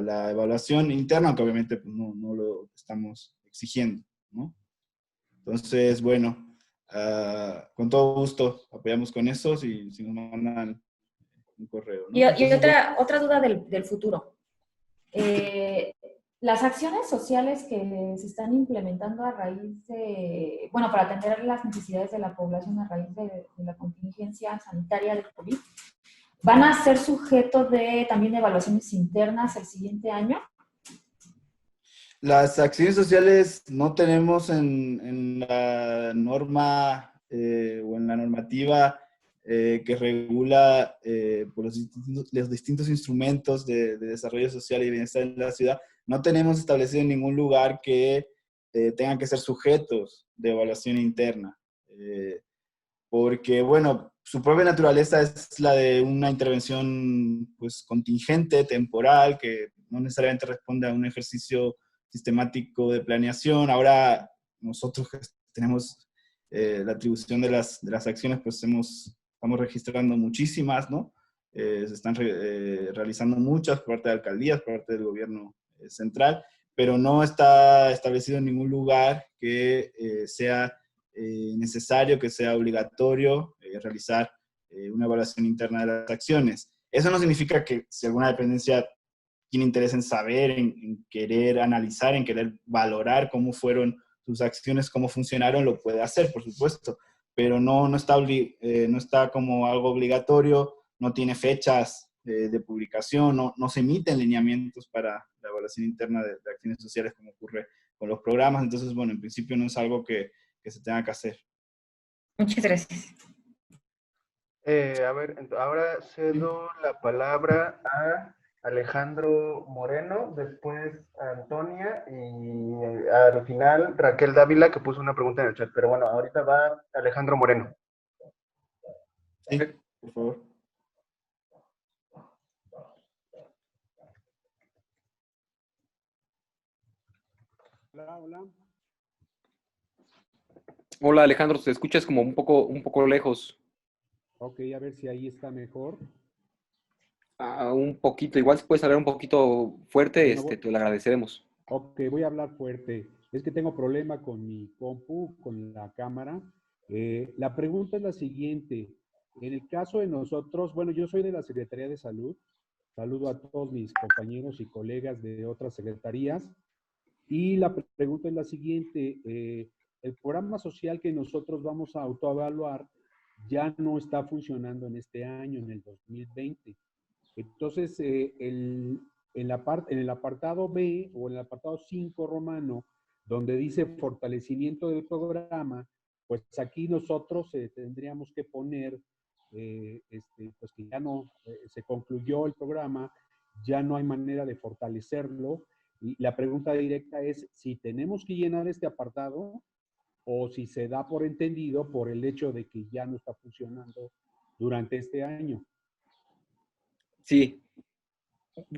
la evaluación interna, aunque obviamente pues, no lo estamos exigiendo, ¿no? Entonces, bueno, con todo gusto apoyamos con eso si nos mandan un correo, ¿no? Y Entonces, otra duda del futuro. Las acciones sociales que se están implementando a raíz de, bueno, para atender las necesidades de la población a raíz de la contingencia sanitaria del COVID, ¿van a ser sujeto también de evaluaciones internas el siguiente año? las acciones sociales no tenemos en la norma o en la normativa que regula por los distintos instrumentos de desarrollo social y bienestar en la ciudad, no tenemos establecido en ningún lugar que tengan que ser sujetos de evaluación interna. Porque, bueno, su propia naturaleza es la de una intervención pues, contingente, temporal, que no necesariamente responde a un ejercicio sistemático de planeación. Ahora nosotros que tenemos la atribución de las acciones, pues estamos registrando muchísimas, ¿no? Se están realizando muchas por parte de alcaldías, por parte del gobierno central, pero no está establecido en ningún lugar que sea necesario, que sea obligatorio realizar una evaluación interna de las acciones. Eso no significa que si alguna dependencia tiene interés en saber, en querer analizar, en querer valorar cómo fueron sus acciones, cómo funcionaron, lo puede hacer, por supuesto, pero no está como algo obligatorio, no tiene fechas de publicación, no se emiten lineamientos para la evaluación interna de acciones sociales como ocurre con los programas, entonces, bueno, en principio no es algo que se tenga que hacer. Muchas gracias. A ver, ahora cedo la palabra a Alejandro Moreno, después a Antonia y al final Raquel Dávila, que puso una pregunta en el chat. Pero bueno, ahorita va Alejandro Moreno. Sí, por favor. Hola, hola. Hola Alejandro, te escuchas como un poco lejos. Ok, a ver si ahí está mejor. Un poquito, igual si puedes hablar un poquito fuerte, Bueno, te lo agradeceremos. ok, voy a hablar fuerte. Es que tengo problema con mi compu, con la cámara. La pregunta es la siguiente. En el caso de nosotros, bueno, yo soy de la Secretaría de Salud. Saludo a todos mis compañeros y colegas de otras secretarías. Y la pregunta es la siguiente. El programa social que nosotros vamos a autoevaluar ya no está funcionando en este año, en el 2020. Entonces, en el apartado B o en el apartado 5 romano, donde dice fortalecimiento del programa, pues aquí nosotros tendríamos que poner, pues que ya no se concluyó el programa, ya no hay manera de fortalecerlo. Y la pregunta directa es si tenemos que llenar este apartado o si se da por entendido por el hecho de que ya no está funcionando durante este año. Sí,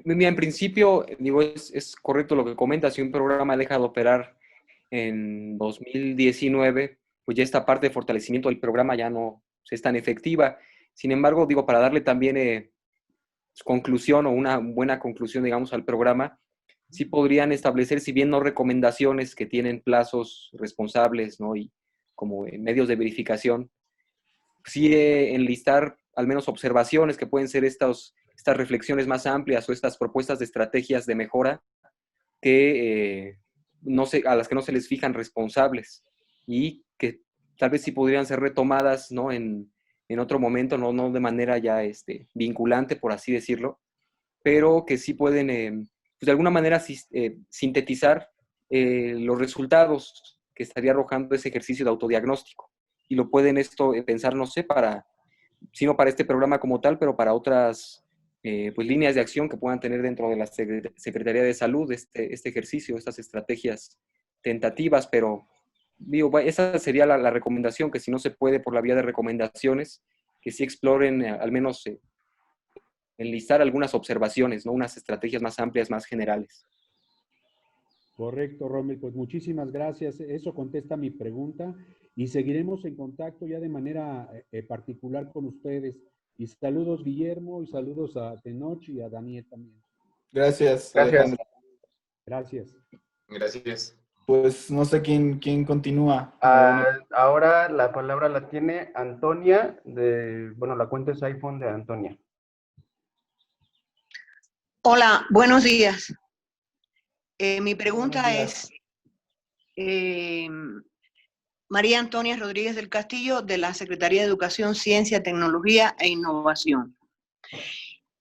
mira, en principio, digo, es correcto lo que comentas. Si un programa deja de operar en 2019, pues ya esta parte de fortalecimiento del programa ya no es tan efectiva. Sin embargo, digo, para darle también conclusión o una buena conclusión, digamos, al programa, sí podrían establecer, si bien no recomendaciones que tienen plazos responsables, ¿no? Y como medios de verificación, sí enlistar al menos observaciones que pueden ser estas reflexiones más amplias o estas propuestas de estrategias de mejora que a las que no se les fijan responsables y que tal vez sí podrían ser retomadas, ¿no? en otro momento, no de manera ya vinculante, por así decirlo, pero que sí pueden, pues de alguna manera, sintetizar los resultados que estaría arrojando ese ejercicio de autodiagnóstico. Y lo pueden pensar, no sé, sino para este programa como tal, pero para otras pues, líneas de acción que puedan tener dentro de la Secretaría de Salud, este ejercicio, estas estrategias tentativas, pero digo, esa sería la recomendación, que si no se puede por la vía de recomendaciones, que sí exploren al menos enlistar algunas observaciones, ¿no? Unas estrategias más amplias, más generales. Correcto, Rommel. Pues muchísimas gracias. Eso contesta mi pregunta y seguiremos en contacto ya de manera particular con ustedes. Y saludos, Guillermo, y saludos a Tenoch y a Daniel también. Gracias, Gracias. Alejandro. Gracias. Gracias. Pues no sé quién continúa. Ahora la palabra la tiene Antonia, la cuenta es iPhone de Antonia. Hola, buenos días. Mi pregunta es, María Antonia Rodríguez del Castillo, de la Secretaría de Educación, Ciencia, Tecnología e Innovación.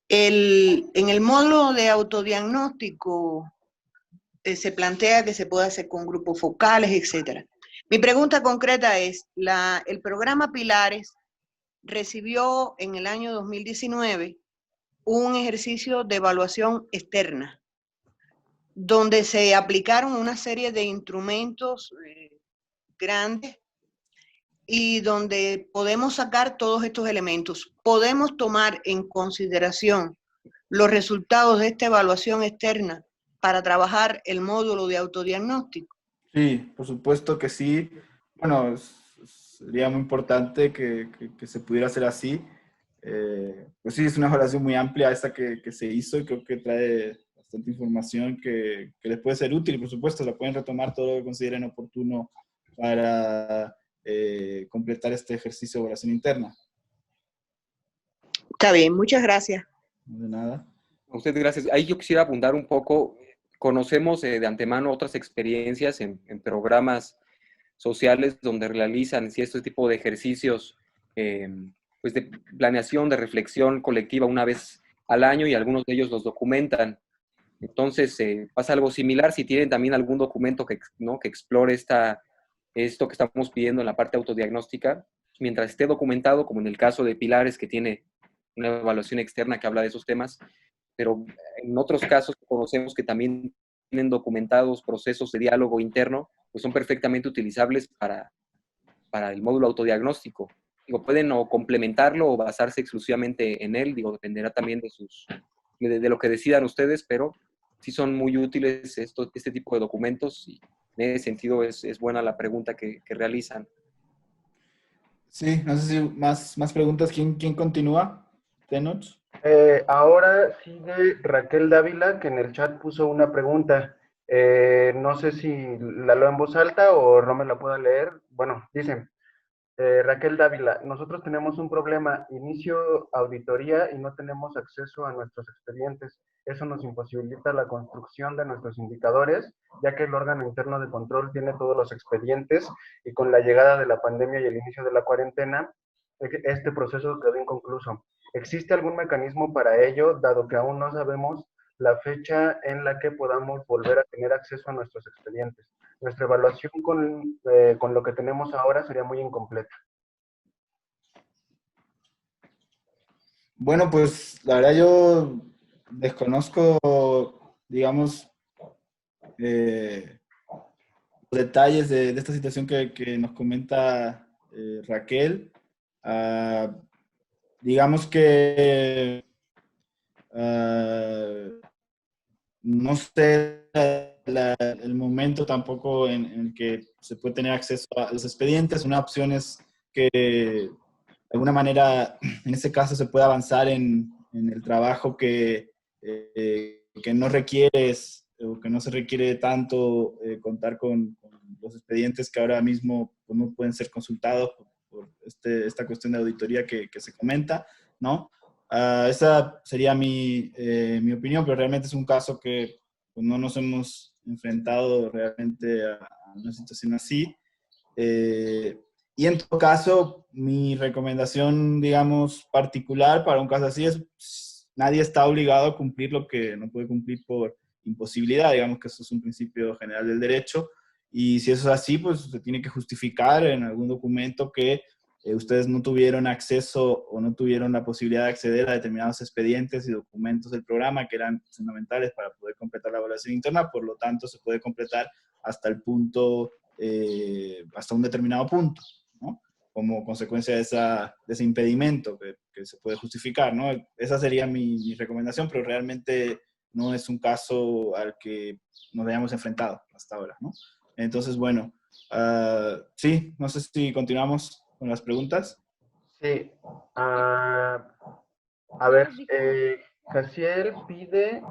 En el módulo de autodiagnóstico se plantea que se puede hacer con grupos focales, etc. Mi pregunta concreta es, el programa Pilares recibió en el año 2019 un ejercicio de evaluación externa, donde se aplicaron una serie de instrumentos grandes y donde podemos sacar todos estos elementos. Podemos tomar en consideración los resultados de esta evaluación externa para trabajar el módulo de autodiagnóstico. Sí, por supuesto que sí. Bueno, sería muy importante que se pudiera hacer así. Pues sí, es una evaluación muy amplia esta que se hizo y creo que trae bastante información que les puede ser útil. Por supuesto, la pueden retomar todo lo que consideren oportuno para completar este ejercicio de evaluación interna. Está bien, muchas gracias. De nada. A usted, gracias. Ahí yo quisiera apuntar un poco. Conocemos de antemano otras experiencias en programas sociales donde realizan este tipo de ejercicios pues de planeación, de reflexión colectiva una vez al año, y algunos de ellos los documentan. Entonces, pasa algo similar si tienen también algún documento que explore esto que estamos pidiendo en la parte autodiagnóstica, mientras esté documentado, como en el caso de Pilares, que tiene una evaluación externa que habla de esos temas, pero en otros casos conocemos que también tienen documentados procesos de diálogo interno, pues son perfectamente utilizables para el módulo autodiagnóstico. Digo, pueden o complementarlo o basarse exclusivamente en él, digo, dependerá también de lo que decidan ustedes, pero sí son muy útiles este tipo de documentos, y en ese sentido es buena la pregunta que realizan. Sí, no sé si más preguntas. ¿Quién continúa? ¿Tenoch? Ahora sigue Raquel Dávila, que en el chat puso una pregunta. No sé si la leo en voz alta o no me la pueda leer. Bueno, dice, Raquel Dávila, nosotros tenemos un problema, inicio auditoría y no tenemos acceso a nuestros expedientes. Eso nos imposibilita la construcción de nuestros indicadores, ya que el órgano interno de control tiene todos los expedientes y con la llegada de la pandemia y el inicio de la cuarentena, este proceso quedó inconcluso. ¿Existe algún mecanismo para ello, dado que aún no sabemos la fecha en la que podamos volver a tener acceso a nuestros expedientes? Nuestra evaluación con lo que tenemos ahora sería muy incompleta. Bueno, pues la verdad yo desconozco, digamos, los detalles de esta situación que nos comenta Raquel. Digamos que no sé el momento tampoco en el que se puede tener acceso a los expedientes. Una opción es que de alguna manera, en este caso, se puede avanzar en el trabajo que no requieres o que no se requiere tanto contar con los expedientes que ahora mismo pues, no pueden ser consultados por esta cuestión de auditoría que se comenta, ¿no? Esa sería mi opinión, pero realmente es un caso que pues, no nos hemos enfrentado realmente a una situación así. Y en todo caso, mi recomendación, digamos, particular para un caso así es, nadie está obligado a cumplir lo que no puede cumplir por imposibilidad, digamos que eso es un principio general del derecho, y si eso es así, pues se tiene que justificar en algún documento que ustedes no tuvieron acceso o no tuvieron la posibilidad de acceder a determinados expedientes y documentos del programa que eran fundamentales para poder completar la evaluación interna, por lo tanto se puede completar hasta el punto, hasta un determinado punto, ¿no? Como consecuencia de ese impedimento que se puede justificar, ¿no? Esa sería mi recomendación, pero realmente no es un caso al que nos hayamos enfrentado hasta ahora, ¿no? Entonces, bueno, sí, no sé si continuamos con las preguntas. Sí. A ver, Jaciel pide...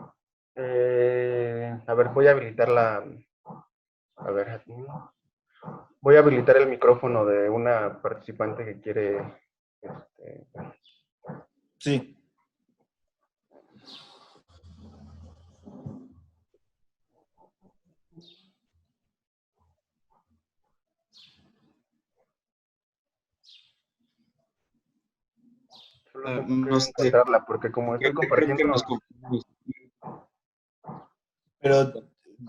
a ver, voy a habilitar a ver, voy a habilitar el micrófono de una participante que quiere... Sí. Solo tengo que No sé, encontrarla, porque como estoy creo que nos compartiendo... confundimos. Pero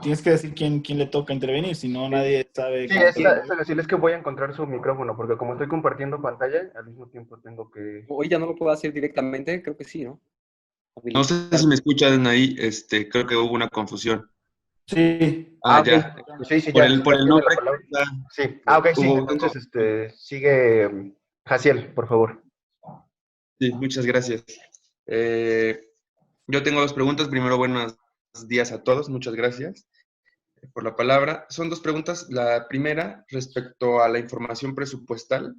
tienes que decir quién le toca intervenir, si no nadie sabe. Sí, esta decirles es que voy a encontrar su micrófono, porque como estoy compartiendo pantalla, al mismo tiempo tengo que... Hoy ya no lo puedo hacer directamente, creo que sí, ¿no? No sé si me escuchan ahí, creo que hubo una confusión. Sí. Ok. Ya. Sí, Por ya el tiene nombre. la palabra. Sí. Ok, sí. Entonces, sigue Jaciel, por favor. Sí, muchas gracias. Yo tengo dos preguntas. Primero, buenos días a todos. Muchas gracias por la palabra. Son dos preguntas. La primera, respecto a la información presupuestal,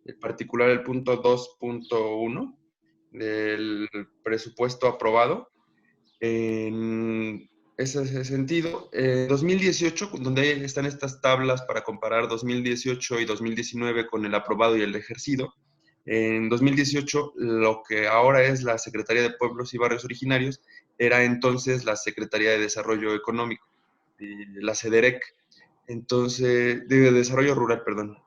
en particular el punto 2.1 del presupuesto aprobado. En ese sentido, 2018, donde están estas tablas para comparar 2018 y 2019 con el aprobado y el ejercido, en 2018 lo que ahora es la Secretaría de Pueblos y Barrios Originarios era entonces la Secretaría de Desarrollo Económico, la CEDEREC, entonces, de Desarrollo Rural, perdón.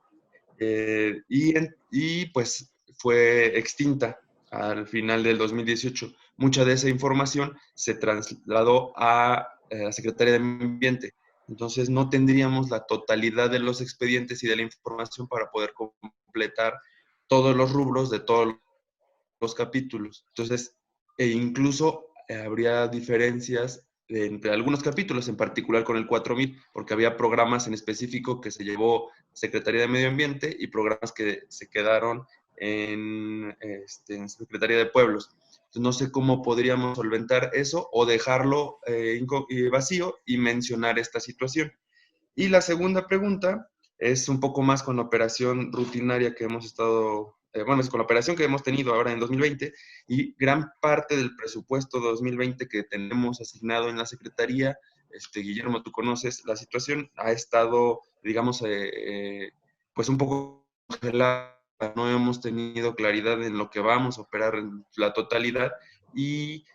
Y pues fue extinta al final del 2018. Mucha de esa información se trasladó a la Secretaría de Medio Ambiente. Entonces no tendríamos la totalidad de los expedientes y de la información para poder completar todos los rubros de todos los capítulos. Entonces, incluso habría diferencias entre algunos capítulos, en particular con el 4000, porque había programas en específico que se llevó Secretaría de Medio Ambiente y programas que se quedaron en Secretaría de Pueblos. Entonces, no sé cómo podríamos solventar eso o dejarlo vacío y mencionar esta situación. Y la segunda pregunta es un poco más con la operación rutinaria que hemos estado, es con la operación que hemos tenido ahora en 2020, y gran parte del presupuesto 2020 que tenemos asignado en la Secretaría, Guillermo, tú conoces la situación, ha estado, digamos, pues un poco congelada, no hemos tenido claridad en lo que vamos a operar en la totalidad, y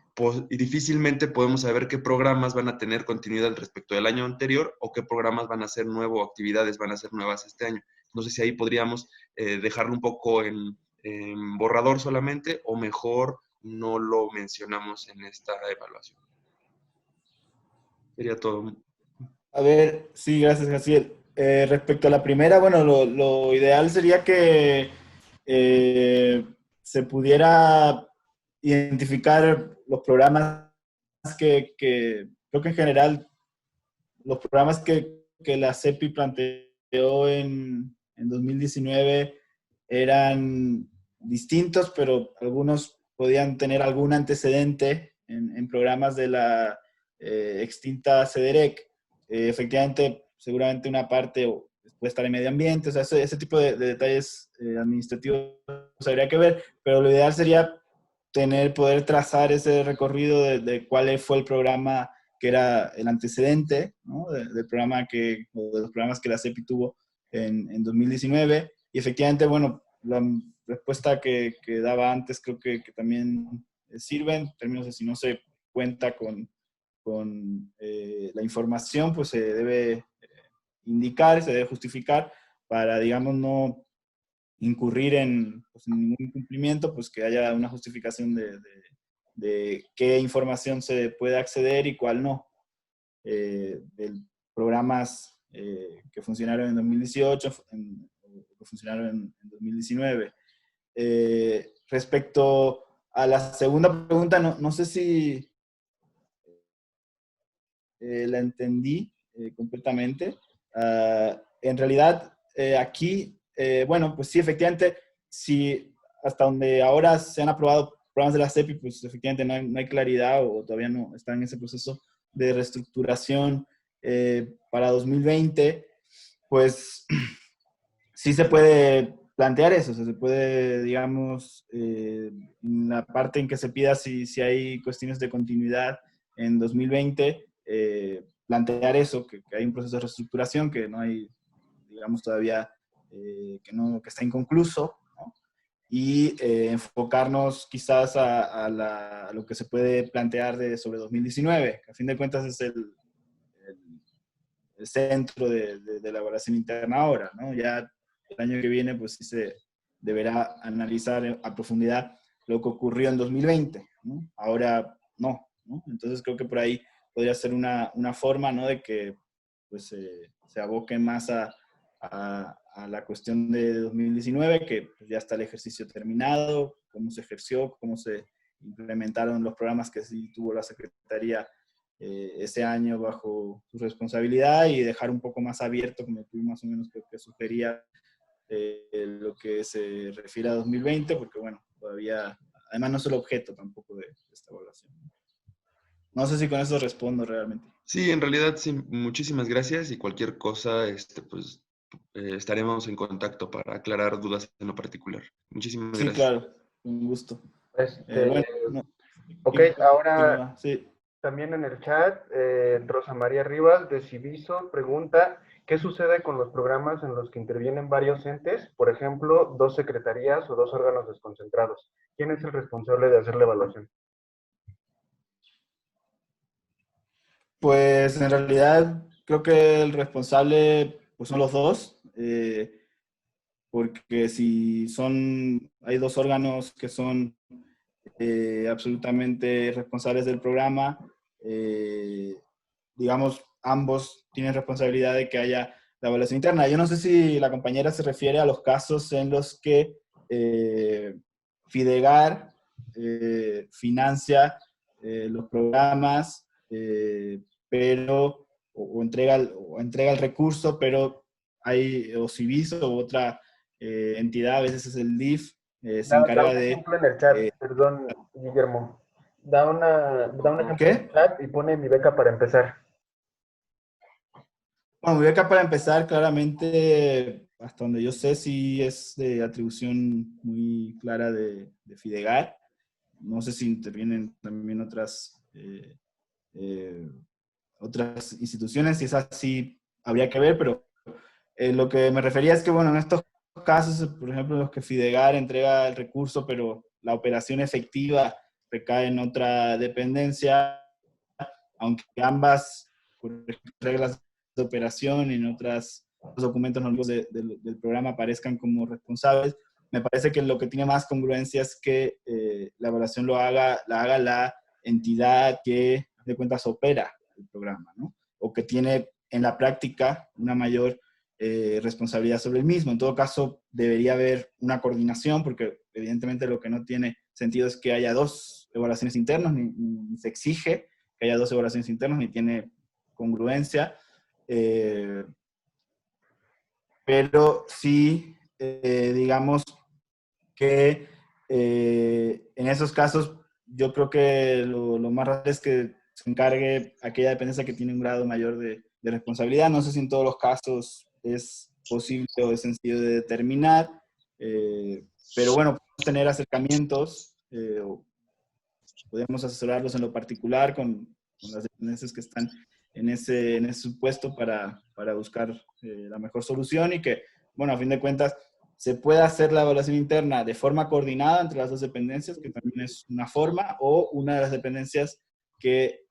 difícilmente podemos saber qué programas van a tener continuidad respecto del año anterior o qué programas van a ser nuevos, actividades van a ser nuevas este año. No sé si ahí podríamos dejarlo un poco en borrador solamente, o mejor no lo mencionamos en esta evaluación. Sería todo. A ver, sí, gracias, Jaciel. Respecto a la primera, bueno, lo ideal sería que se pudiera identificar los programas que creo que en general los programas que la CEPI planteó en 2019 eran distintos, pero algunos podían tener algún antecedente en programas de la extinta CEDEREC. Efectivamente, seguramente una parte puede estar en medio ambiente, o sea, ese tipo de detalles administrativos habría que ver, pero lo ideal sería poder trazar ese recorrido de cuál fue el programa que era el antecedente, ¿no? del programa o de los programas que la CEPI tuvo en 2019. Y efectivamente, bueno, la respuesta que daba antes creo que también sirve en términos de si no se cuenta con la información, pues se debe indicar, se debe justificar para, digamos, no incurrir en ningún incumplimiento, pues que haya una justificación de qué información se puede acceder y cuál no. De programas que funcionaron en 2018, que funcionaron en 2019. Respecto a la segunda pregunta, no sé si la entendí completamente. En realidad, aquí, bueno, pues sí, efectivamente, si hasta donde ahora se han aprobado programas de la CEPI, pues efectivamente no hay claridad o todavía no está en ese proceso de reestructuración para 2020, pues sí se puede plantear eso, o sea, se puede, digamos, en la parte en que se pida si hay cuestiones de continuidad en 2020, plantear eso, que hay un proceso de reestructuración, que no hay, digamos, todavía, que está inconcluso, ¿no? Y enfocarnos quizás a lo que se puede plantear sobre 2019, que a fin de cuentas es el centro de la evaluación interna ahora, ¿no? Ya el año que viene, pues sí se deberá analizar a profundidad lo que ocurrió en 2020, ¿no? Ahora no, ¿no? Entonces creo que por ahí podría ser una forma, ¿no? De que pues, se aboque más a la cuestión de 2019, que pues, ya está el ejercicio terminado, cómo se ejerció, cómo se implementaron los programas que sí tuvo la Secretaría ese año bajo su responsabilidad, y dejar un poco más abierto, como tú más o menos creo que sugería, lo que se refiere a 2020, porque bueno, todavía, además no es el objeto tampoco de esta evaluación. No sé si con eso respondo realmente. Sí, en realidad sí, muchísimas gracias, y cualquier cosa, pues estaremos en contacto para aclarar dudas en lo particular. Muchísimas Sí, gracias. claro, un gusto. Bueno, no, ok, ahora sí. también en el chat, Rosa María Rivas de Civiso pregunta, ¿qué sucede con los programas en los que intervienen varios entes? Por ejemplo, 2 secretarías o 2 órganos desconcentrados. ¿Quién es el responsable de hacer la evaluación? Pues en realidad creo que el responsable pues, son los dos, porque si hay 2 órganos que son absolutamente responsables del programa, digamos, ambos tienen responsabilidad de que haya la evaluación interna. Yo no sé si la compañera se refiere a los casos en los que Fidegar financia los programas, pero, o entrega el recurso, pero o Civiso o otra entidad, a veces es el DIF, se Da encarga un de... ejemplo en el chat, perdón, Guillermo. Da un ejemplo en el ¿Qué? chat y pone mi beca para empezar. Bueno, mi beca para empezar, claramente, hasta donde yo sé, sí es de atribución muy clara de Fidegar. No sé si intervienen también otras instituciones, si es así, habría que ver, pero lo que me refería es que, bueno, en estos casos, por ejemplo, en los que Fidegar entrega el recurso, pero la operación efectiva recae en otra dependencia, aunque ambas, por reglas de operación y en otros documentos normativos del programa aparezcan como responsables, me parece que lo que tiene más congruencia es que la evaluación la haga la entidad que, de cuentas, opera el programa, ¿no? O que tiene en la práctica una mayor responsabilidad sobre el mismo. En todo caso, debería haber una coordinación, porque evidentemente lo que no tiene sentido es que haya dos evaluaciones internas, ni se exige que haya dos evaluaciones internas, ni tiene congruencia. Pero sí, digamos que en esos casos yo creo que lo más raro es que se encargue aquella dependencia que tiene un grado mayor de responsabilidad. No sé si en todos los casos es posible o es sencillo de determinar, pero bueno, podemos tener acercamientos, o podemos asesorarlos en lo particular con las dependencias que están en ese supuesto para buscar la mejor solución y que, bueno, a fin de cuentas, se puede hacer la evaluación interna de forma coordinada entre las dos dependencias, que también es una forma, o una de las dependencias que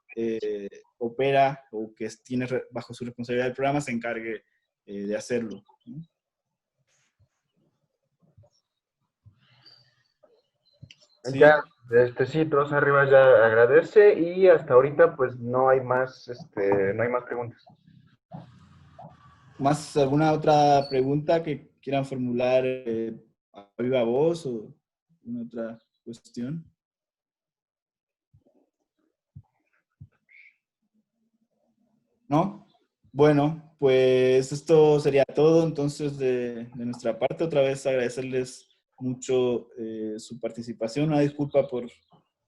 opera o que tiene bajo su responsabilidad el programa se encargue de hacerlo, ¿no? Sí. Ya, sí, Rosa Rivas ya agradece y hasta ahorita pues no hay más, no hay más preguntas. ¿Más alguna otra pregunta que quieran formular a viva voz o alguna otra cuestión? ¿No? Bueno, pues esto sería todo entonces de nuestra parte. Otra vez agradecerles mucho su participación. Una disculpa por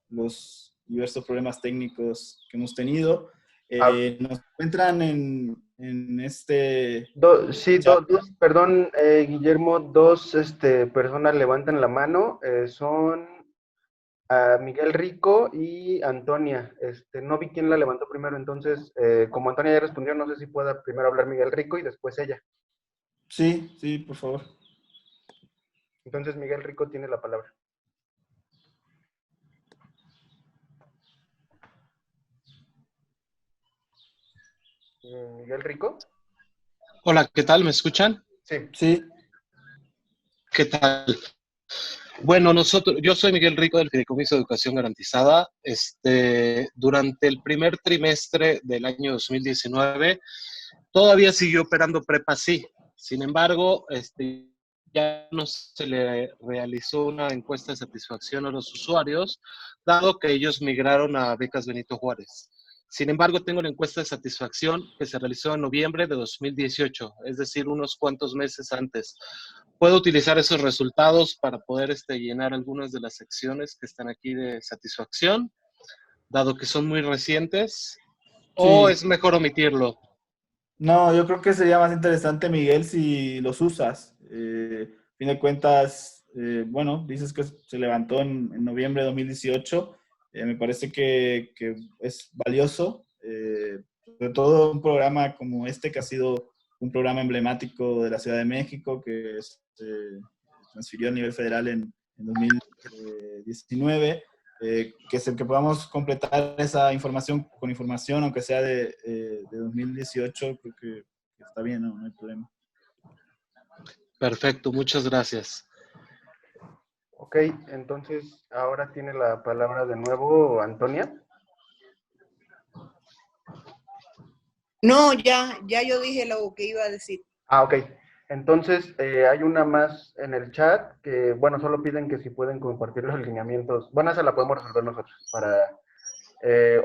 los diversos problemas técnicos que hemos tenido. Nos encuentran en este Sí, chat. perdón, Guillermo, dos personas levantan la mano, son a Miguel Rico y Antonia. No vi quién la levantó primero, entonces, como Antonia ya respondió, no sé si pueda primero hablar Miguel Rico y después ella. Sí, sí, por favor. Entonces, Miguel Rico tiene la palabra. Miguel Rico. Hola, ¿qué tal? ¿Me escuchan? Sí. Sí. ¿Qué tal? Bueno, yo soy Miguel Rico del Fideicomiso de Educación Garantizada. Durante el primer trimestre del año 2019, todavía siguió operando Prepa Sí. Sin embargo, ya no se le realizó una encuesta de satisfacción a los usuarios, dado que ellos migraron a Becas Benito Juárez. Sin embargo, tengo la encuesta de satisfacción que se realizó en noviembre de 2018, es decir, unos cuantos meses antes. Puedo utilizar esos resultados para poder llenar algunas de las secciones que están aquí de satisfacción, dado que son muy recientes, o Sí. es mejor omitirlo. No, yo creo que sería más interesante, Miguel, si los usas. A fin de cuentas, bueno, dices que se levantó en noviembre de 2018. Me parece que es valioso, sobre todo un programa como este, que ha sido un programa emblemático de la Ciudad de México, que se transfirió a nivel federal en 2019. Que podamos completar esa información con información, aunque sea de 2018, creo que está bien, no hay problema. Perfecto, muchas gracias. Ok, entonces ahora tiene la palabra de nuevo Antonia. No, ya yo dije lo que iba a decir. Ah, ok. Entonces, hay una más en el chat que, bueno, solo piden que si pueden compartir los lineamientos. Bueno, esa la podemos resolver nosotros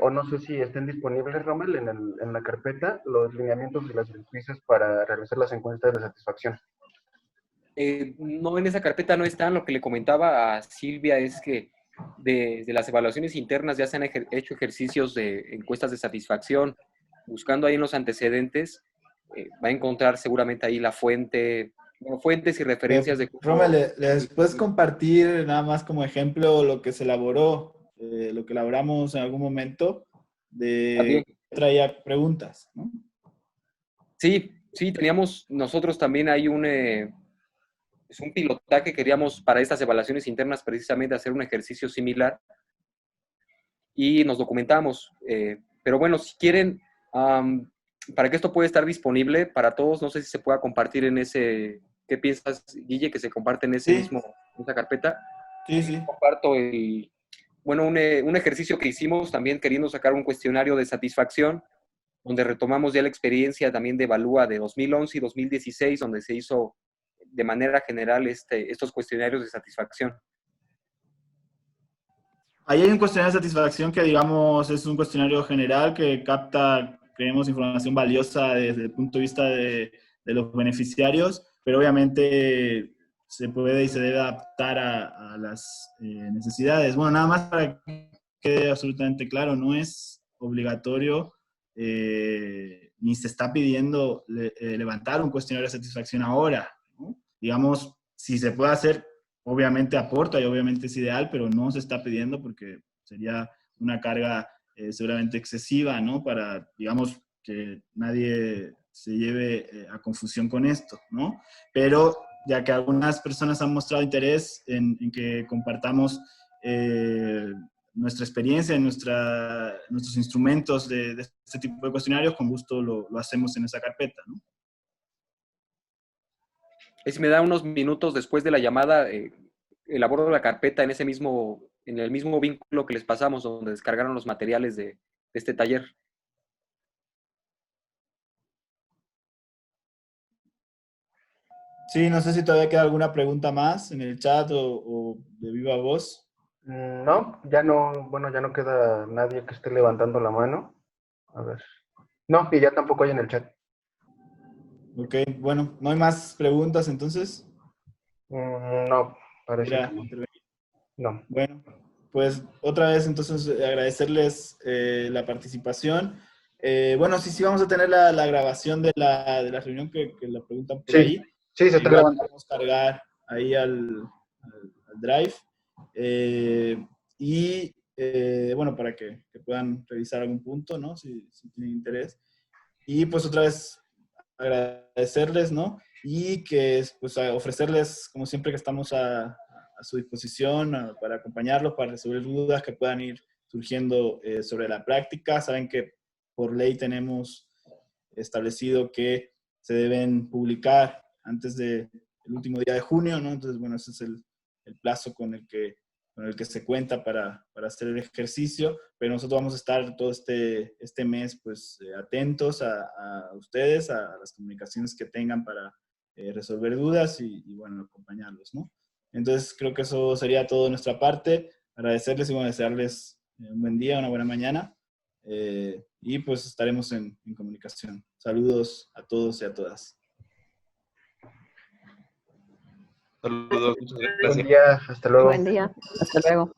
o no sé si estén disponibles, Rommel, en la carpeta, los lineamientos y las directrices para realizar las encuestas de satisfacción. No, en esa carpeta no están. Lo que le comentaba a Silvia es que desde las evaluaciones internas ya se han hecho ejercicios de encuestas de satisfacción, buscando ahí en los antecedentes va a encontrar seguramente ahí la fuente, bueno, fuentes y referencias de... Rommel, ¿les puedes compartir nada más como ejemplo lo que se elaboró, lo que elaboramos en algún momento de traía preguntas, ¿no? Sí, teníamos nosotros también ahí es un pilotaje que queríamos para estas evaluaciones internas precisamente hacer un ejercicio similar y nos documentamos. Pero bueno, si quieren, para que esto pueda estar disponible para todos, no sé si se pueda compartir en ese, ¿qué piensas, Guille, que se comparte en ese mismo, en esa carpeta? Sí. Comparto un ejercicio que hicimos también queriendo sacar un cuestionario de satisfacción, donde retomamos ya la experiencia también de Evalúa de 2011 y 2016, donde se hizo de manera general estos cuestionarios de satisfacción. Ahí hay un cuestionario de satisfacción que, digamos, es un cuestionario general que capta, creemos, información valiosa desde el punto de vista de los beneficiarios, pero obviamente se puede y se debe adaptar a las necesidades. Bueno, nada más para que quede absolutamente claro, no es obligatorio ni se está pidiendo levantar un cuestionario de satisfacción ahora, ¿no? Digamos, si se puede hacer, obviamente aporta y obviamente es ideal, pero no se está pidiendo porque sería una carga seguramente excesiva, ¿no? Para, digamos, que nadie se lleve a confusión con esto, ¿no? Pero ya que algunas personas han mostrado interés en que compartamos nuestra experiencia, nuestros instrumentos de este tipo de cuestionarios, con gusto lo hacemos en esa carpeta, ¿no? Si me da unos minutos después de la llamada, elaboro la carpeta en el mismo vínculo que les pasamos, donde descargaron los materiales de este taller. Sí, no sé si todavía queda alguna pregunta más en el chat o de viva voz. No, ya no, bueno, ya no queda nadie que esté levantando la mano. A ver. No, y ya tampoco hay en el chat. Ok, bueno, ¿no hay más preguntas entonces? No, parece que no. Bueno, pues otra vez entonces agradecerles la participación. Bueno, sí vamos a tener la grabación de la reunión que la preguntan por ahí. Sí, se está grabando. Vamos a cargar ahí al Drive. Bueno, para que puedan revisar algún punto, ¿no? Si tienen interés. Y pues otra vez agradecerles, ¿no? Y que pues ofrecerles, como siempre, que estamos a su disposición para acompañarlos, para resolver dudas que puedan ir surgiendo sobre la práctica. Saben que por ley tenemos establecido que se deben publicar antes del último día de junio, ¿no? Entonces, bueno, ese es el plazo con el que se cuenta para hacer el ejercicio, pero nosotros vamos a estar todo este mes pues atentos a ustedes, a las comunicaciones que tengan para resolver dudas y bueno, acompañarlos, ¿no? Entonces creo que eso sería todo de nuestra parte. Agradecerles y bueno, desearles un buen día, una buena mañana y pues estaremos en comunicación. Saludos a todos y a todas. Saludos, muchas gracias. Buen día, hasta luego. Buen día, hasta luego.